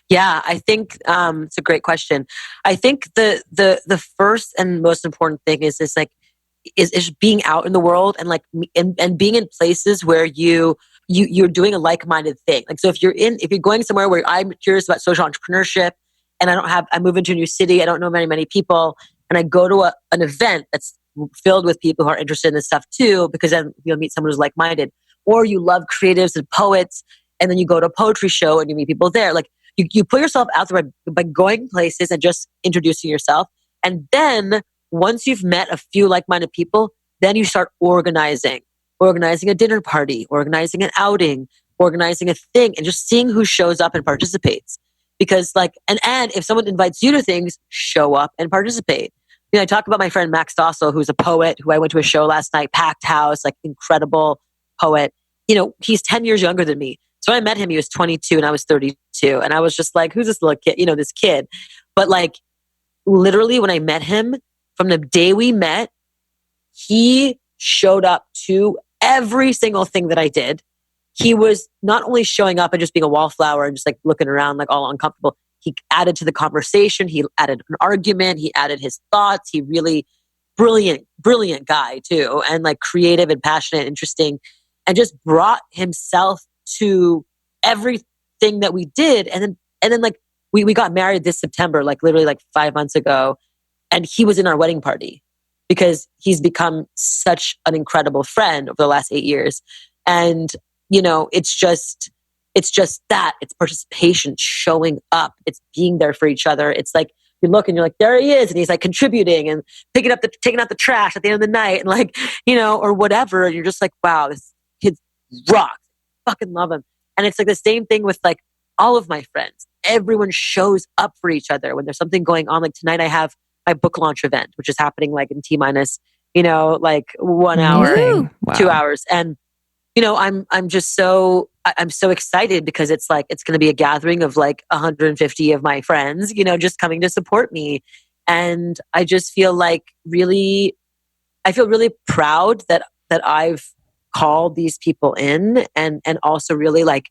Yeah, I think it's a great question. I think the first and most important thing is being out in the world, and and being in places where you're doing a like-minded thing. Like, so if you're going somewhere where I'm curious about social entrepreneurship, and I move into a new city, I don't know many people, and I go to an event that's filled with people who are interested in this stuff too, because then you'll meet someone who's like-minded. Or you love creatives and poets, and then you go to a poetry show and you meet people there. Like, you put yourself out there by going places and just introducing yourself. And then once you've met a few like-minded people, then you start organizing a dinner party, organizing an outing, organizing a thing, and just seeing who shows up and participates. Because and if someone invites you to things, show up and participate. I talk about my friend Max Dossel, who's a poet, who I went to a show last night, packed house, incredible poet. He's 10 years younger than me. So when I met him, he was 22 and I was 32. And I was just like, who's this little kid? This kid. But literally when I met him, from the day we met, he showed up to every single thing that I did. He was not only showing up and just being a wallflower and just looking around all uncomfortable. He added to the conversation. He added an argument. He added his thoughts. He really brilliant guy too. And creative and passionate, interesting, and just brought himself to everything that we did. And And then like, we got married this September, like literally like 5 months ago. And he was in our wedding party because he's become such an incredible friend over the last 8 years. And, you know, it's just that. It's participation, showing up. It's being there for each other. It's like, you look and you're like, there he is. And he's like contributing and taking out the trash at the end of the night and like, you know, or whatever. And you're just like, wow, this kid rocks. Fucking love him. And it's like the same thing with like all of my friends. Everyone shows up for each other when there's something going on. Like tonight I have my book launch event, which is happening like in T-minus, you know, like 1 hour, Wow. 2 hours. And, you know, I'm so excited because it's like, it's going to be a gathering of like 150 of my friends, you know, just coming to support me. And I just feel like I feel really proud that I've called these people in and also really like,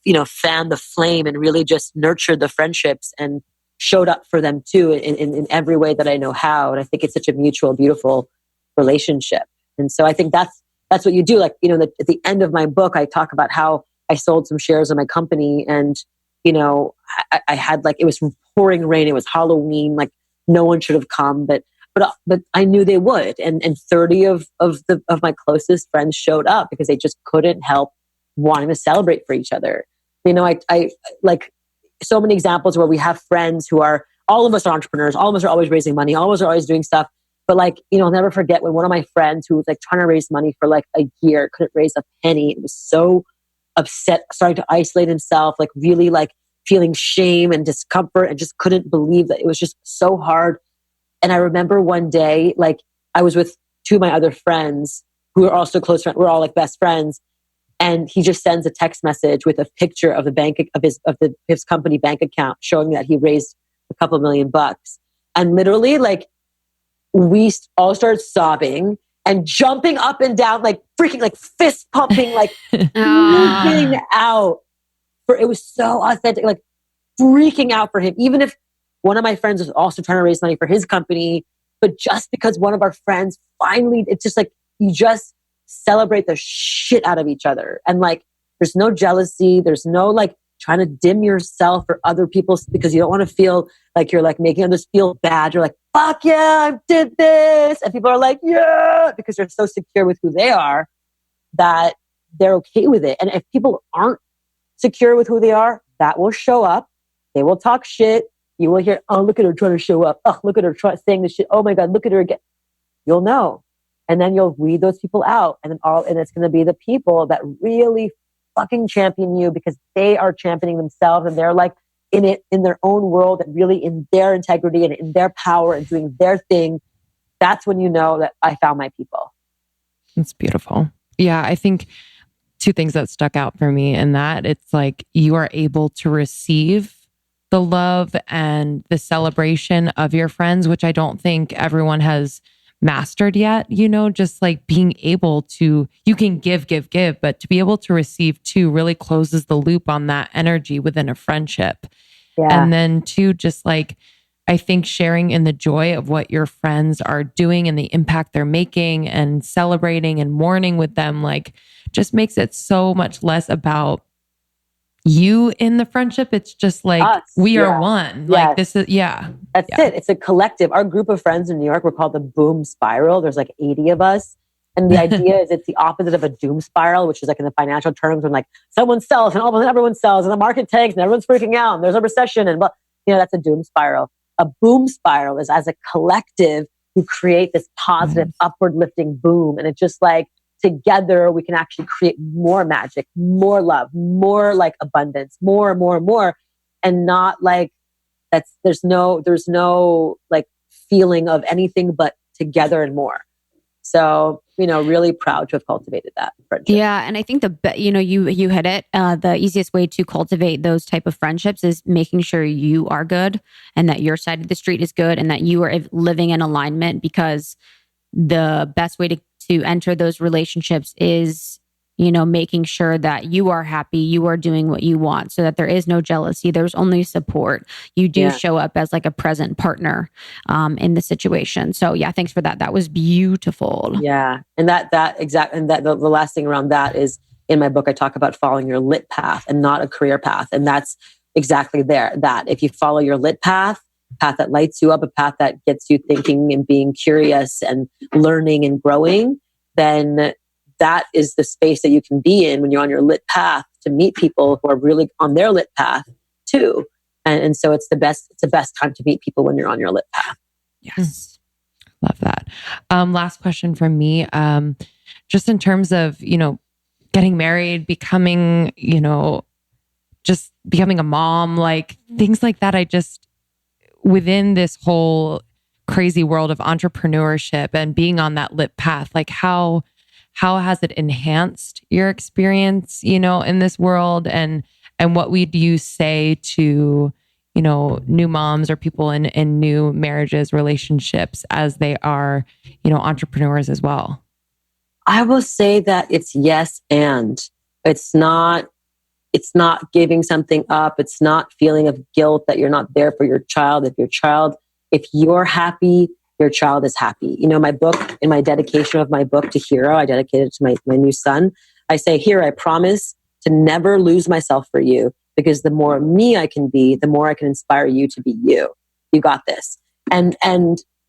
you know, fan the flame and really just nurtured the friendships and showed up for them too in every way that I know how. And I think it's such a mutual, beautiful relationship. And so I think that's what you do. Like, you know, at the end of my book, I talk about how I sold some shares of my company and, you know, I had like, it was pouring rain. It was Halloween. Like no one should have come, but I knew they would. And 30 of my closest friends showed up because they just couldn't help wanting to celebrate for each other. You know, I like so many examples where we have friends who are, all of us are entrepreneurs. All of us are always raising money. All of us are always doing stuff. But like, you know, I'll never forget when one of my friends who was like trying to raise money for like a year, couldn't raise a penny. It was so upset, starting to isolate himself, like really like feeling shame and discomfort and just couldn't believe that it was just so hard. And I remember one day, like I was with two of my other friends who are also close friends. We're all like best friends. And he just sends a text message with a picture of the bank of his company bank account showing that he raised a couple $1,000,000. And literally like we all started sobbing and jumping up and down, like freaking, like fist pumping, like freaking out. It was so authentic, like freaking out for him. Even if one of my friends was also trying to raise money for his company, but just because one of our friends finally, it's just like, you just celebrate the shit out of each other. And like, there's no jealousy. There's no like trying to dim yourself or other people because you don't want to feel like you're like making others feel bad. You're like, fuck yeah, I did this. And people are like, yeah, because they're so secure with who they are that they're okay with it. And if people aren't secure with who they are, that will show up. They will talk shit. You will hear, oh, look at her trying to show up. Oh, look at her saying this shit. Oh my God, look at her again. You'll know. And then you'll weed those people out. And it's going to be the people that really fucking champion you because they are championing themselves and they're like in their own world and really in their integrity and in their power and doing their thing. That's when you know that I found my people. It's beautiful. Yeah, I think two things that stuck out for me in that it's like you are able to receive the love and the celebration of your friends, which I don't think everyone has mastered yet, you know, just like being able to, you can give, but to be able to receive too really closes the loop on that energy within a friendship. Yeah. And then two, just like, I think sharing in the joy of what your friends are doing and the impact they're making and celebrating and mourning with them, like just makes it so much less about you in the friendship. It's just like, us, we are one. Like this is, That's it. It's a collective. Our group of friends in New York, we're called the Boom Spiral. There's like 80 of us. And the idea is it's the opposite of a doom spiral, which is like in the financial terms when like someone sells and all of a sudden everyone sells and the market tanks and everyone's freaking out and there's a recession and, you know, that's a doom spiral. A boom spiral is as a collective, you create this positive upward lifting boom. And it's just like, together, we can actually create more magic, more love, more like abundance, more, and not like there's no like feeling of anything but together and more. So, you know, really proud to have cultivated that friendship. Yeah. And I think you hit it. The easiest way to cultivate those type of friendships is making sure you are good and that your side of the street is good and that you are living in alignment, because the best way to enter those relationships is, you know, making sure that you are happy, you are doing what you want so that there is no jealousy. There's only support. You do show up as like a present partner in the situation. So yeah, thanks for that. That was beautiful. Yeah. And the last thing around that is in my book, I talk about following your lit path and not a career path. And that's exactly that if you follow your lit path that lights you up, a path that gets you thinking and being curious and learning and growing, then that is the space that you can be in when you're on your lit path to meet people who are really on their lit path too. And so it's the best time to meet people when you're on your lit path. Yes. Love that. Last question from me. Just in terms of, getting married, becoming, just becoming a mom, like things like that. Within this whole crazy world of entrepreneurship and being on that lit path, like how has it enhanced your experience, in this world? And what would you say to, new moms or people in new marriages, relationships as they are, entrepreneurs as well? I will say that it's yes, and it's not giving something up. It's not feeling of guilt that you're not there for your child. If you're happy, your child is happy. My book, in my dedication of my book to Hero, I dedicated it to my new son. I say, here, I promise to never lose myself for you, because the more me I can be, the more I can inspire you to be you. You got this. And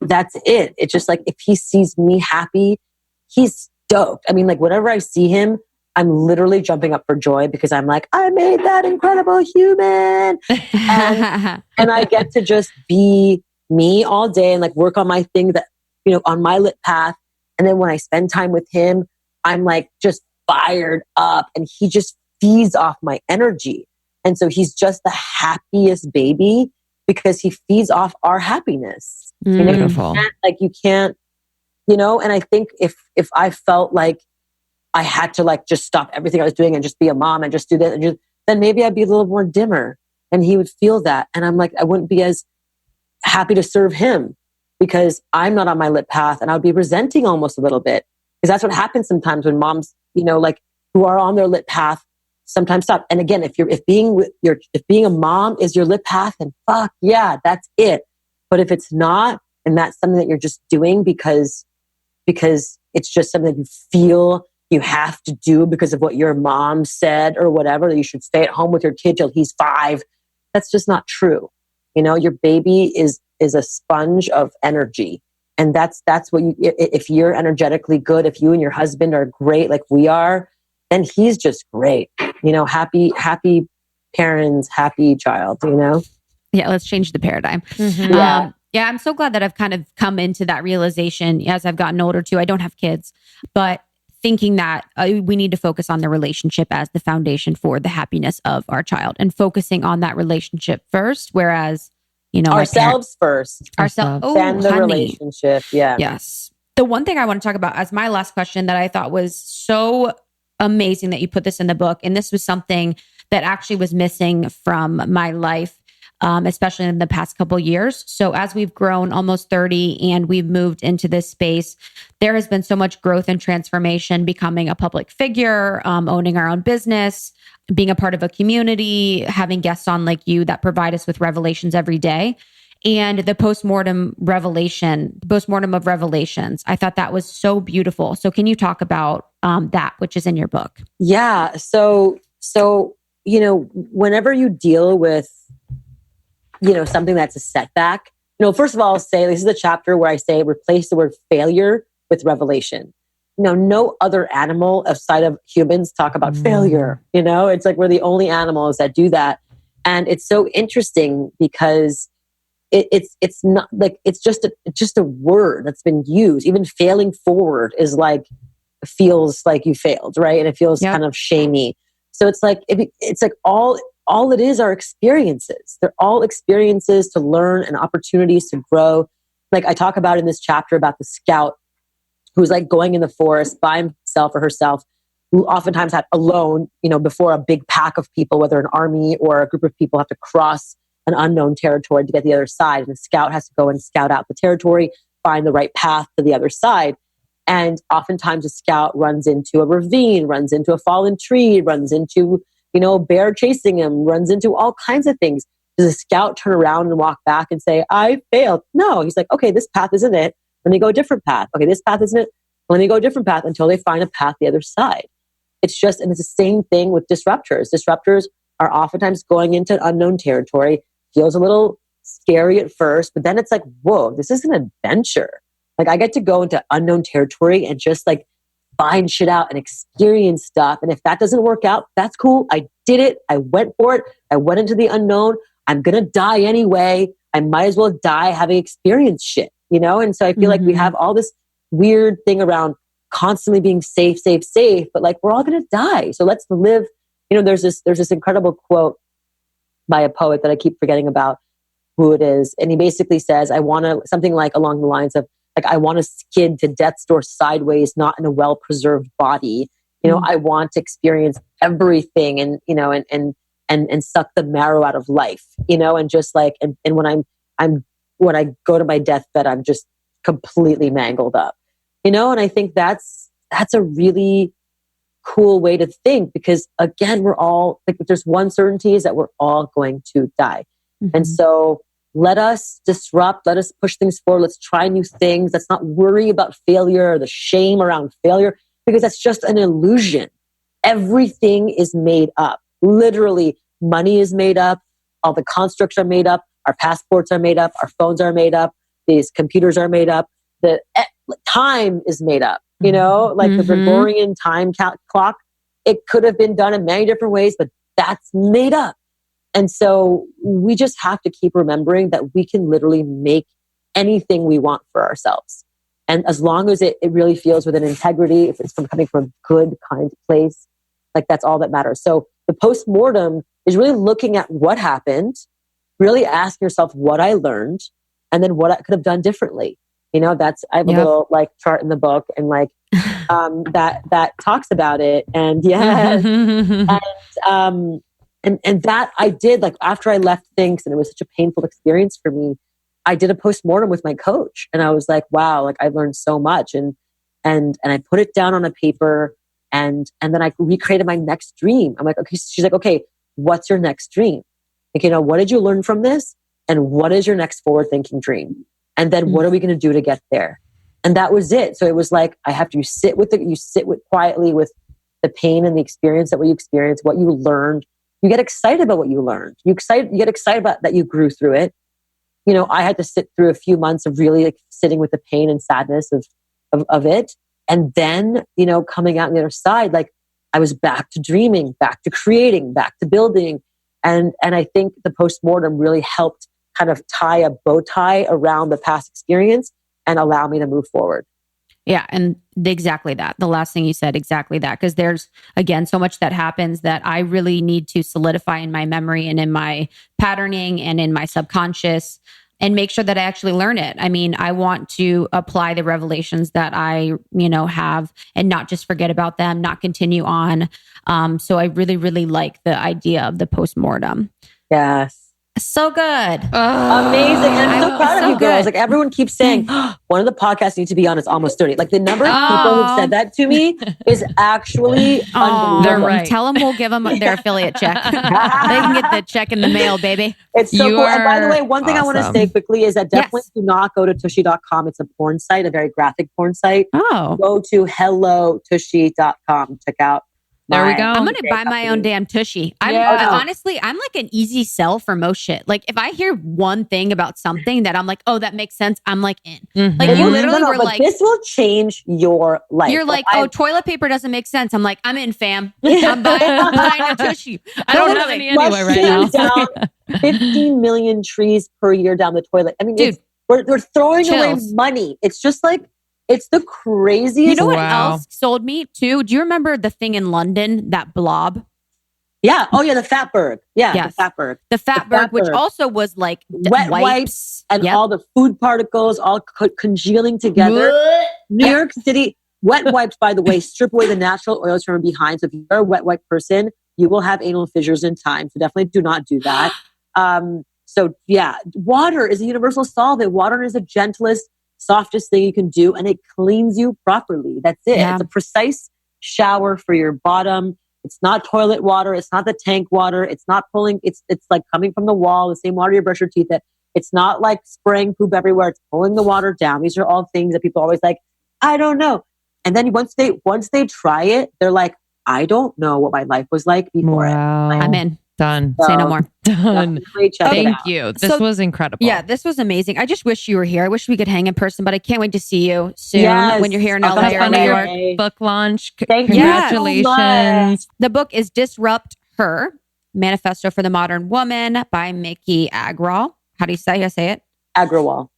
that's it. It's just like, if he sees me happy, he's stoked. I mean, like, whenever I see him, I'm literally jumping up for joy, because I'm like, I made that incredible human. And I get to just be me all day and like work on my thing that, on my lit path. And then when I spend time with him, I'm like just fired up, and he just feeds off my energy. And so he's just the happiest baby because he feeds off our happiness. Beautiful. You can't, and I think if I felt like I had to like just stop everything I was doing and just be a mom and just do that, then maybe I'd be a little more dimmer, and he would feel that. And I'm like, I wouldn't be as happy to serve him because I'm not on my lit path, and I would be resenting almost a little bit, because that's what happens sometimes when moms, who are on their lit path sometimes stop. And again, if being a mom is your lit path, then fuck yeah, that's it. But if it's not, and that's something that you're just doing because it's just something that you feel you have to do because of what your mom said or whatever, that you should stay at home with your kid till he's 5. That's just not true. Your baby is a sponge of energy. And that's what if you're energetically good, if you and your husband are great, like we are, then he's just great. Happy parents, happy child, Yeah, let's change the paradigm. Mm-hmm. Yeah, I'm so glad that I've kind of come into that realization as I've gotten older too. I don't have kids, but thinking that we need to focus on the relationship as the foundation for the happiness of our child, and focusing on that relationship first. Whereas, ourselves first, then the relationship. Yeah. Yes. The one thing I want to talk about as my last question that I thought was so amazing that you put this in the book, and this was something that actually was missing from my life, especially in the past couple years. So as we've grown almost 30 and we've moved into this space, there has been so much growth and transformation, becoming a public figure, owning our own business, being a part of a community, having guests on like you that provide us with revelations every day. And the postmortem of revelations, I thought that was so beautiful. So can you talk about that, which is in your book? Yeah. So, whenever you deal with, something that's a setback, first of all, I'll say this is the chapter where I say replace the word failure with revelation. No other animal outside of humans talk about failure. It's like we're the only animals that do that. And it's so interesting because it's not like, it's just a word that's been used. Even failing forward is like, feels like you failed, right? And it feels kind of shamey. So it's like, all it is are experiences. They're all experiences to learn and opportunities to grow. Like I talk about in this chapter about the scout who's like going in the forest by himself or herself, who oftentimes had alone, before a big pack of people, whether an army or a group of people have to cross an unknown territory to get the other side. And the scout has to go and scout out the territory, find the right path to the other side. And oftentimes a scout runs into a ravine, runs into a fallen tree, runs into, a bear chasing him, runs into all kinds of things. Does a scout turn around and walk back and say, I failed? No, he's like, okay, this path isn't it. Let me go a different path. Okay, this path isn't it. Let me go a different path until they find a path the other side. It's the same thing with disruptors. Disruptors are oftentimes going into unknown territory. Feels a little scary at first, but then it's like, whoa, this is an adventure. Like I get to go into unknown territory and just like find shit out and experience stuff. And if that doesn't work out, that's cool. I did it. I went for it. I went into the unknown. I'm going to die anyway. I might as well die having experienced shit, you know? And so I feel like we have all this weird thing around constantly being safe, but like we're all going to die. So let's live. You know, there's this incredible quote by a poet that I keep forgetting about who it is. And he basically says, I want to, something like along the lines of, like, I want to skid to death's door sideways, not in a well-preserved body. You know, I want to experience everything and, you know, and suck the marrow out of life, you know, and just like, and when when I go to my deathbed, I'm just completely mangled up, you know? And I think that's a really cool way to think, because again, we're all like, if there's one certainty is that we're all going to die. And so let us disrupt, let us push things forward. Let's try new things. Let's not worry about failure or the shame around failure, because that's just an illusion. Everything is made up. Literally, money is made up. All the constructs are made up. Our passports are made up. Our phones are made up. These computers are made up. The time is made up. You know, like the Gregorian time clock, it could have been done in many different ways, but that's made up. And so we just have to keep remembering that we can literally make anything we want for ourselves. And as long as it really feels with an integrity, if it's coming from a good, kind place, like that's all that matters. So the postmortem is really looking at what happened, really asking yourself what I learned, and then what I could have done differently. You know, I have a little like chart in the book and like that talks about it. And and that I did, like after I left THINX, and it was such a painful experience for me, I did a postmortem with my coach, and I was like, wow, like I learned so much, and I put it down on a paper, and then I recreated my next dream. I'm like, okay, she's like, okay, what's your next dream? Like, you know, what did you learn from this? And what is your next forward thinking dream? And then what are we going to do to get there? And that was it. So it was like, I have to sit quietly with the pain and the experience that what you experienced, what you learned. You get excited about what you learned. You get excited about that you grew through it. You know, I had to sit through a few months of really like sitting with the pain and sadness of it. And then, you know, coming out on the other side, like I was back to dreaming, back to creating, back to building. And I think the postmortem really helped kind of tie a bow tie around the past experience and allow me to move forward. Yeah. And exactly that. The last thing you said, exactly that. Because there's, again, so much that happens that I really need to solidify in my memory and in my patterning and in my subconscious and make sure that I actually learn it. I mean, I want to apply the revelations that I, you know, have and not just forget about them, not continue on. So I really, really like the idea of the postmortem. Yes. So good. Amazing. And I'm so proud of you girls. Like everyone keeps saying, one of the podcasts you need to be on is almost 30. Like the number of people who've said that to me is actually unbelievable. They're right. Tell them we'll give them their affiliate check. They can get the check in the mail, baby. It's so cool. And by the way, one thing I want to say quickly is that definitely do not go to tushy.com. It's a porn site, a very graphic porn site. Go to hellotushy.com. Check out. There we go. I'm going to buy my own damn tushy. Honestly, I'm like an easy sell for most shit. Like if I hear one thing about something that I'm like, oh, that makes sense. I'm like in. Like you literally were like, this will change your life. You're like, oh, toilet paper doesn't make sense. I'm like, I'm in, fam. I'm buying a tushy. I don't have any anyway right now. Down 15 million trees per year down the toilet. I mean, dude, we're throwing away money. It's just like, it's the craziest. You know what else sold me too? Do you remember the thing in London, that blob? Yeah. Oh yeah, the Fatberg. Yeah, yes. The Fatberg. The Fatberg, which also was like wet wipes and all the food particles all congealing together. New York City, wet wipes, by the way, strip away the natural oils from behind. So if you're a wet wipe person, you will have anal fissures in time. So definitely do not do that. So yeah, water is a universal solvent. Water is the gentlest, softest thing you can do, and it cleans you properly. That's it. Yeah. It's a precise shower for your bottom. It's not toilet water. It's not the tank water. It's not pulling. It's like coming from the wall, the same water you brush your teeth at. It's not like spraying poop everywhere. It's pulling the water down. These are all things that people always like, I don't know. And then once they try it, they're like, I don't know what my life was like before. Wow. I'm in. Done. So, Say no more. Done. Thank you. This was incredible. Yeah, this was amazing. I just wish you were here. I wish we could hang in person, but I can't wait to see you soon when you're here in LA or New York. Book launch. Thank Congratulations. You so the book is Disrupt Her, Manifesto for the Modern Woman by Miki Agrawal. How do you say it? Agrawal.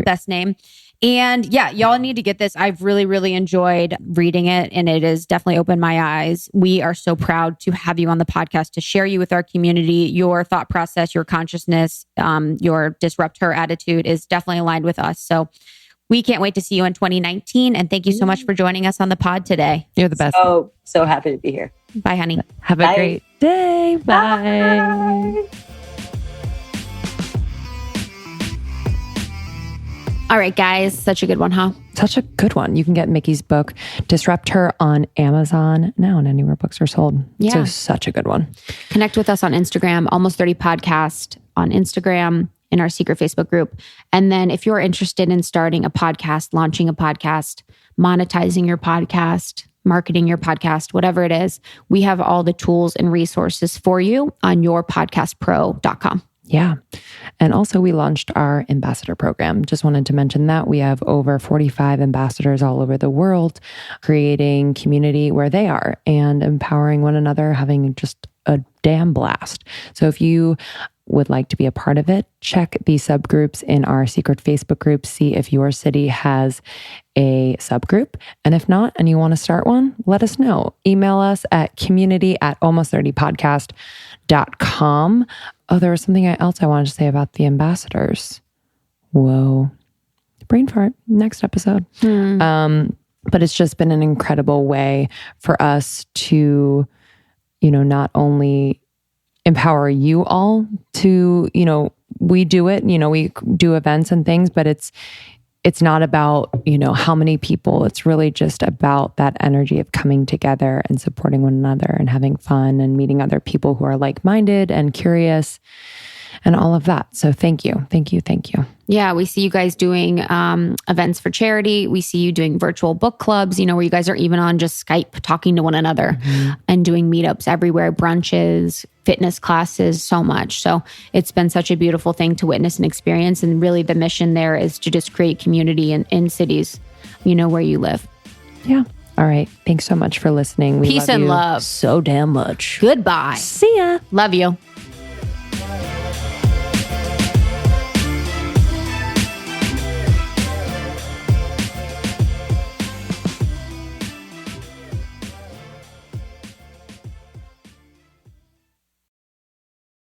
Best name. And yeah, y'all need to get this. I've really, really enjoyed reading it, and it has definitely opened my eyes. We are so proud to have you on the podcast to share you with our community. Your thought process, your consciousness, your disrupt her attitude is definitely aligned with us. So we can't wait to see you in 2019. And thank you so much for joining us on the pod today. You're the best. So happy to be here. Bye, honey. Have a great day. Bye. All right, guys. Such a good one, huh? Such a good one. You can get Miki's book, Disrupt Her, on Amazon now and anywhere books are sold. Yeah. So such a good one. Connect with us on Instagram, Almost 30 Podcast on Instagram, in our secret Facebook group. And then if you're interested in starting a podcast, launching a podcast, monetizing your podcast, marketing your podcast, whatever it is, we have all the tools and resources for you on yourpodcastpro.com. Yeah. And also we launched our ambassador program. Just wanted to mention that we have over 45 ambassadors all over the world creating community where they are and empowering one another, having just a damn blast. So if you would like to be a part of it, check the subgroups in our secret Facebook group, see if your city has a subgroup. And if not, and you want to start one, let us know. Email us at community@almost30podcast.com. Oh, there was something else I wanted to say about the ambassadors. Whoa. Brain fart. Next episode. But it's just been an incredible way for us to, not only empower you all to, we do it, we do events and things, but it's not about, how many people. It's really just about that energy of coming together and supporting one another and having fun and meeting other people who are like-minded and curious and all of that. So thank you. Thank you. Thank you. Yeah, we see you guys doing events for charity. We see you doing virtual book clubs, where you guys are even on just Skype talking to one another and doing meetups everywhere, brunches, fitness classes, so much. So it's been such a beautiful thing to witness and experience. And really the mission there is to just create community in cities, where you live. Yeah. All right. Thanks so much for listening. We Peace and love so damn much. Goodbye. See ya. Love you.